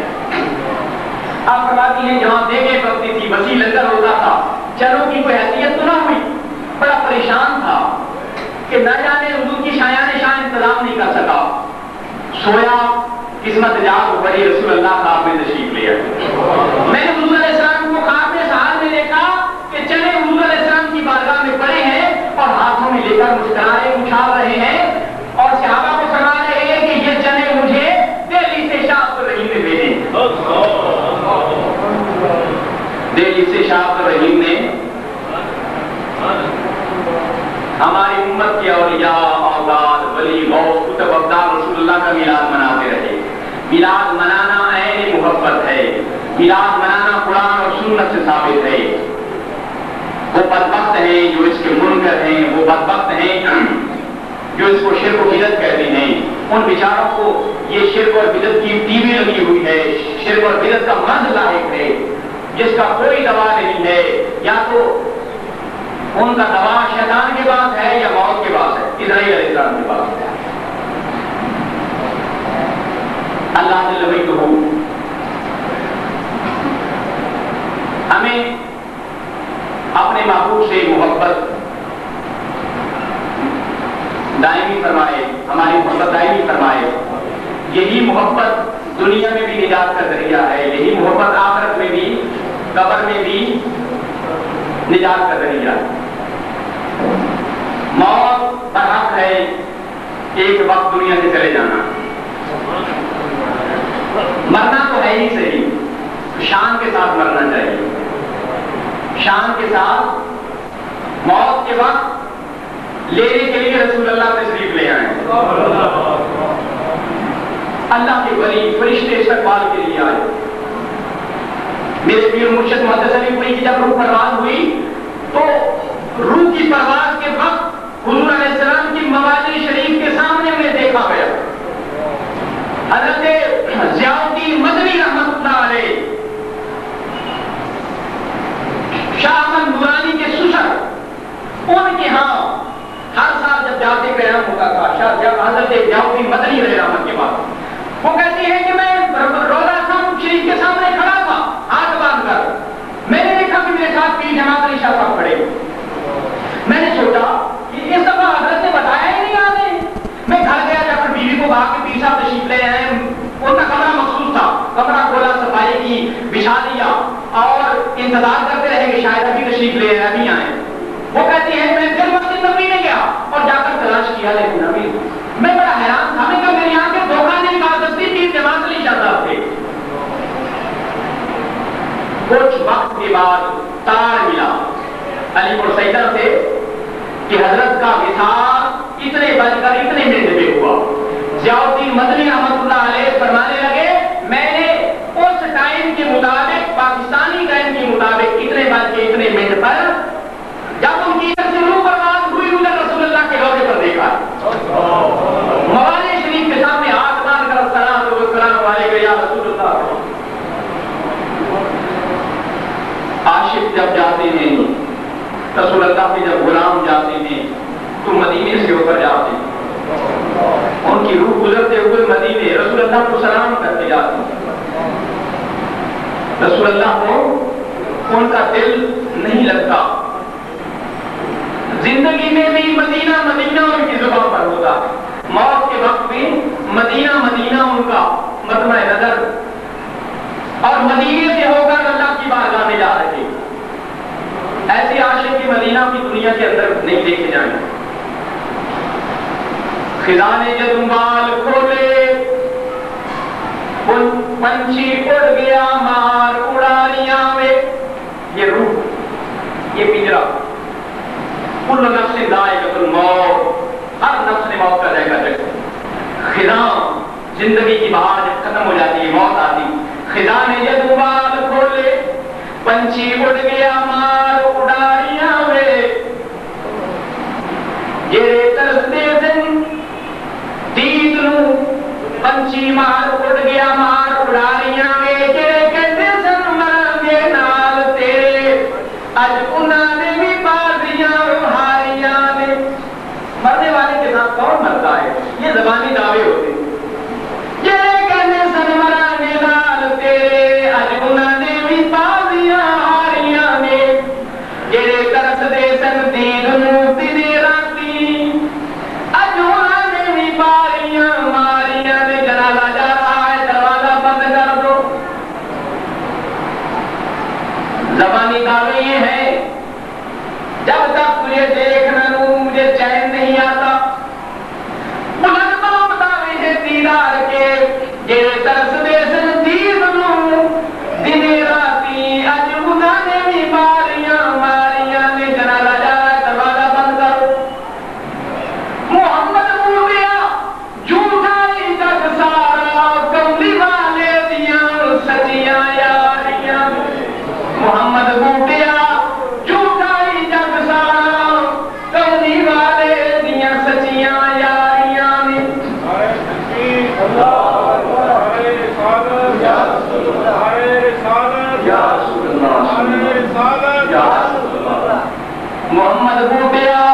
آپ فرماتی ہیں جہاں دیگیں پکتی تھی, وسیع لنگر ہوتا تھا, چنوں کی کوئی حیثیت تو نہ ہوئی. بڑا پریشان تھا کہ نہ جانے حضور کی شایان شان انتظام نہیں کر سکا. سویا, قسمت جات کو بڑی, رسول اللہ صاحب نے تشریف لیا. میں نے حضور علیہ السلام کو خواب میں سہار میں دیکھا کہ چنے حضور علیہ السلام کی بارگاہ میں پڑے ہیں اور ہاتھوں میں لے کر مسکرائے اچھال رہے ہیں اور صحابہ کو سنا رہے ہیں کہ یہ چنے مجھے دہلی سے شاہ عبد الرحیم نے بھیجے. دہلی سے شاہ عبد الرحیم نے ہماری امت کے اولیاء, اولاد, ولی, غوث, کتب, ابدال رسول اللہ کا میلاد مناتے رہے. میلاد منانا عین محبت ہے. میلاد منانا قرآن اور سنت سے ثابت ہے. وہ بدبخت ہیں جو اس کے منکر ہیں, وہ بدبخت ہیں جو اس کو شرک و بدعت کہتے ہیں. ان بیچاروں کو یہ شرک اور بدعت کی ٹی وی لگی ہوئی ہے, شرک اور بدعت کا مرض لاحق ہے جس کا کوئی دوا نہیں ہے. یا تو ان کا دوا شیطان کے پاس ہے یا موت کے پاس ہے, اسرائیل علیہ السلام کے پاس ہے. اللہ سے لبئی تو ہو ہمیں اپنے محبوب سے محبت دائمی فرمائے, ہماری محبت دائمی فرمائے. یہی محبت دنیا میں بھی نجات کا ذریعہ ہے، یہی محبت آخرت میں بھی، قبر میں بھی نجات کا ذریعہ ہے۔ موت برحق ہے ایک وقت دنیا سے چلے جانا، مرنا تو ہے ہی صحیح، شان کے ساتھ مرنا چاہیے، شان کے ساتھ۔ موت کے وقت لینے کے لیے رسول اللہ تشریف لے آئے، اللہ کے ولی فرشتے استقبال کے لیے آئے۔ میرے پیر مرشد محدث علی پوری کی جب روح پرواز ہوئی تو روح کی پرواز کے وقت حضور علیہ السلام کی موالی شریف کے سامنے میں دیکھا گیا حضرت ضیاء الدین مدنی رحمۃ اللہ علیہ، شاہ احمد نورانی کے سسر، ان کے ہاں ہر سال جب جاتے قیام ہوتا تھا حضرت ضیاء الدین مدنی علیہ رحمت کے بعد، وہ کہتی ہے کہ میں روضہ خان شریف کے سامنے کھڑا تھا ہاتھ باندھ کر، میں نے دیکھا کہ میرے ساتھ پیر جماعت علی شاہ صاحب کھڑے، میں نے سوچا کہ اس دفعہ حضرت نے بتایا ہی نہیں آنے۔ میں گھر گیا، جا کر بیوی کو کہا کہ پیر صاحب تشریف لے آئے، ان کا کمرہ مخصوص تھا، کمرہ کھولا، صفائی کی، بچھا دیا اور انتظار کرتے رہے کہ شاید ابھی تشریف لے آئے، ابھی آئے۔ وہ کہتی ہے میں پھر مسجد نبوی میں گیا اور جا کر تلاش کیا، لیکن ابھی میں بڑا حیران تھا، میں کہ میری آنکھیں دھوکہ نہیں کھا سکتی، پیر جماعت علی شاہ صاحب تھے۔ کچھ وقت کے بعد تار ملا علی پور سیدہ سے کہ حضرت کا وصال اتنے بج کر اتنے منٹ میں ہوا۔ ضیاء الدین مدنی رحمۃ اللہ علیہ فرمانے لگے میں نے اس ٹائم کے مطابق، پاکستانی ٹائم کے مطابق اتنے بج کے اتنے منٹ پر جب ان کی طرف سے روح پرواز ہوئی، ادھر رسول اللہ کے روضے پر دیکھا، موالی شریف کے سامنے ہاتھ باندھ کر السلام علیکم یا رسول اللہ۔ عاشق جب جاتے ہیں، رسول اللہ کے جب غلام جاتے ہیں تو مدینے سے ہو کر جاتے ہیں، ان کی روح گزرتے ہوئے مدینے رسول اللہ کو سلام کر کے جاتے ہیں، رسول اللہ کو ان کا دل نہیں لگتا، زندگی میں بھی مدینہ مدینہ ان کی زبان پر ہوتا، موت کے وقت بھی مدینہ مدینہ ان کا مطمع نظر، اور مدینے سے ہو کر اللہ کی بارگاہ میں جا رہے۔ ایسے عاشق کی مدینہ کی دنیا کے اندر نہیں دیکھے جائیں۔ خزانے جدنبال کھولے، پنچھی اڑ گیا مار اڑاریاں میں، یہ روح، یہ پنجرا، کل نفس ذائقۃ الموت، ہر نفس نے موت کا ذائقہ چکھا۔ خزاں، زندگی کی بہار جب ختم ہو جاتی ہے، موت آتی، خزانے جدنبال کھولے، پنچھی اڑ گیا مار اڑاریاں میں، جیرے ترستے دن دید نو، پنچھی مار اڑ گیا مار اڑاریاں میں، جیرے کہتے سن مرنگے نال تیرے، اج انہاں نے بھی بازیاں ہاریاں نے۔ مرنے والے کے ساتھ کون مرتا ہے؟ یہ زبانی دعوے ہوتے ہیں، جیرے کہتے سن مرنگے نال تیرے، اج انہاں نے بھی بازیاں ہاریاں نے، جیرے ترستے سن دید نو تیرے راتی، اج انہاں نے بھی باریاں ماریاں نے۔ جنازہ جا رہا ہے، دروازہ بند کر دو۔ زبانی دعوے یہ ہے جب تک تجھے دیکھنا نوں مجھے چین نہیں آتا، بلند بام دعوے ہیں دیدار کے، جیرے ترستے سن دید نو دن راتی، اج انہاں نے بھی باریاں ماریاں نے۔ جنازہ جا رہا ہے، دروازہ بند کرو۔ محمد بول گیا جھوٹا ہی جگ سارا، کملی والے دیاں سچیاں یاریاں۔ محمد بول گیا جھوٹا ہی جگ سارا، کملی والے دیاں سچیاں یاریاں نے۔ محمد بوٹیا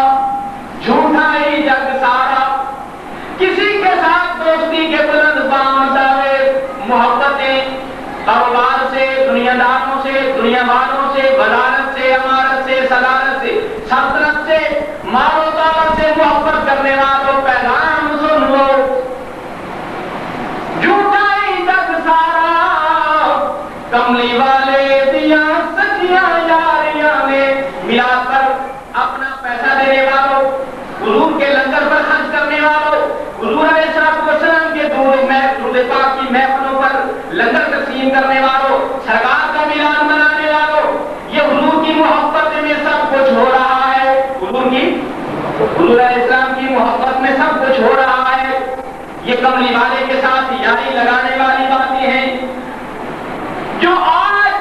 جھوٹا ہی جگ سارا، کسی کے ساتھ دوستی کے بلند بام دعوے، محبتیں کاروبار سے، دنیا داروں سے، دنیا والوں سے، وزارت سے، امارت سے، صدارت سے، سلطنت سے، مال و دولت سے محبت کرنے والوں پیغام سن لو، جھوٹا ہی جگ کملی والے کے ساتھ یاری لگانے والی باتیں ہیں جو آج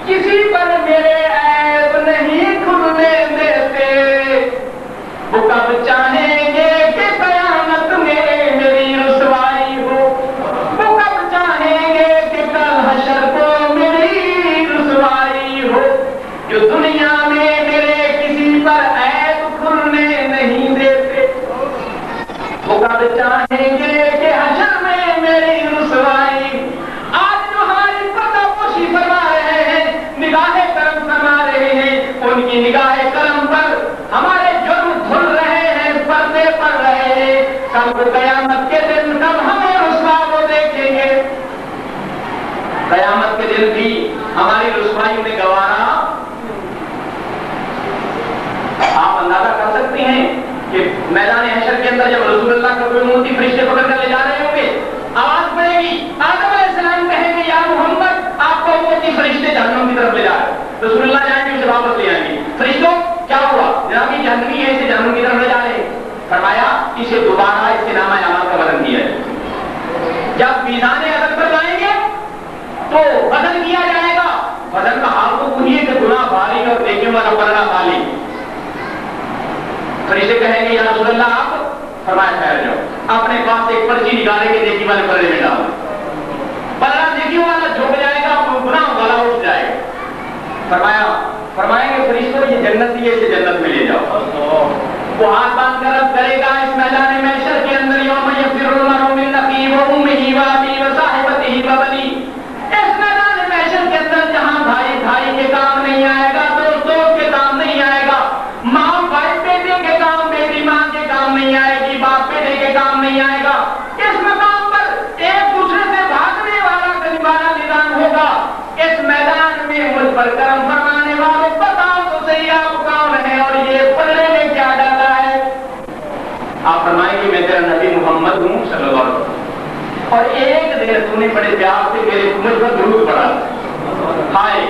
کسی پر میرے عیب نہیں کھلنے دیتے، وہ کب چاہیں گے کہ قیامت میں میری رسوائی ہو، وہ کب چاہیں گے کہ کل حشر کو میری رسوائی ہو، جو دنیا میں میرے کسی پر عیب کھلنے نہیں دیتے، وہ کب چاہیں گے کہ حشر میں میری رسوائی۔ آج جو ہماری پردہ پوشی فرما رہے ہیں، نگاہ کرم فرما رہے ہیں، ان کی نگاہ کرم پر ہمارے جرم دھل رہے ہیں، پردے پڑ رہے ہیں، کل قیامت کے دن کب ہمیں رسوا کو دیکھیں گے، قیامت کے دن بھی ہماری رسوائی انہیں گوارا۔ آپ اندازہ کر سکتے ہیں کہ میدان حشر کے اندر جب رسول اللہ کا کوئی موتی فرشتے پکڑ کر لے جا رہے ہوں گے، آواز پڑے گی، آدم علیہ السلام کہیں گے یا محمد آپ کو موتی فرشتے جہنم کی طرف لے جا رہے ہیں، رسول اللہ جائیں گے اسے واپس لے آئیں گے، فرشتوں کیا ہوا جناب یہ جہنمی ہے، اسے جہنم کی طرف لے جا رہے ہیں، فرمایا اسے دوبارہ اس کے نامہ اعمال کا وزن کیا ہے، جب میزان عدل پر جائیں گے تو وزن کیا جائے گا، وزن کا حال تو وہی ہے کہ گناہ بھاری اور دیکھنے والا پلڑا خالی۔ فرشتے کہیں گے یا رسول اللہ آپ، فرمایا ٹھہر جاؤ، اپنے پاس ایک پرچی نکالے کے نیکی والے پلڑے میں ڈالو، پلڑا نیکی والا جھک جائے گا، گناہ والا اٹھ جائے گا، فرمائیں گے فرشتوں یہ جنت ہی ہے، اسے جنت میں لے جاؤ۔ وہ ہاتھ باندھ کر رب کرے گا اس میدان محشر کے اندر یوم یفر المرء من اخیہ وامہ وابیہ وصاحبتہ وبنیہ، اس میدان محشر کے اندر جہاں بھائی بھائی کے کام نہیں آئے گا، دوست دوست کے کام نہیں آئے گا، ماں بھائی بیٹے کے کام بیٹی ماں کے کام نہیں آئے گی، باپ بیٹے کے کام نہیں آئے گا، اس مقام پر ایک دوسرے سے بھاگنے والا والا نظام ہوگا۔ اس میدان میں مجھ پر کرم فرمانے والوں بتاؤ تو صحیح آپ کون ہیں اور یہ پلڑے میں کیا ڈالا ہے؟ آپ فرمائیں گے میں تیرا نبی محمد ہوں صلی اللہ علیہ وسلم، اور ایک دیر تم نے بڑے پیار سے میرے مجھ پر درود پڑھا، ہائے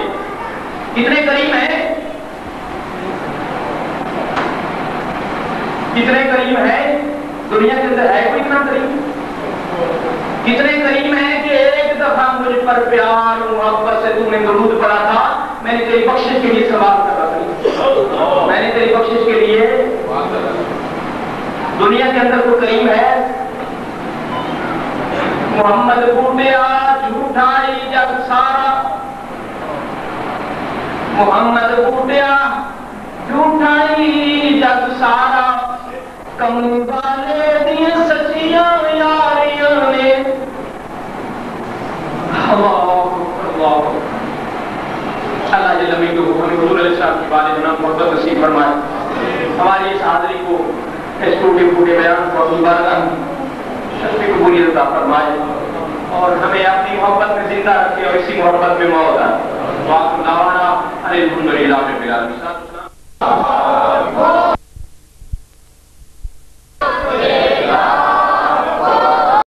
کتنے کریم ہیں، کتنے کریم ہے، دنیا کے اندر ہے کوئی اتنا کریم، کتنے کریم ہیں کہ ایک دفعہ مجھ پر پیار محبت سے تم نے درود پڑھا تھا، میں نے تیری بخشش کے لیے سوال کر رہا تھا، میں نے تیری بخشش کے لیے، دنیا کے اندر کوئی کریم ہے؟ محمد بوٹیا جھوٹائی جگ سارا، محمد بوٹیا جھوٹائی جگ سارا، کملی والے دیا سچیاں یاریاں نے، اللہ جل مجدہ ہمیں حضور علیہ السلام کی بارے میں محبت نصیب فرمائے، ہماری اس حاضری کو، اس ٹوٹے پھوٹے بیان کو اپنی بارگاہ شفیع قبولیت عطا فرمائے اور ہمیں اپنی محبت میں زندہ رکھے اور اسی محبت میں موت آئے۔ وآخر دعوانا ان الحمد للہ رب العالمین۔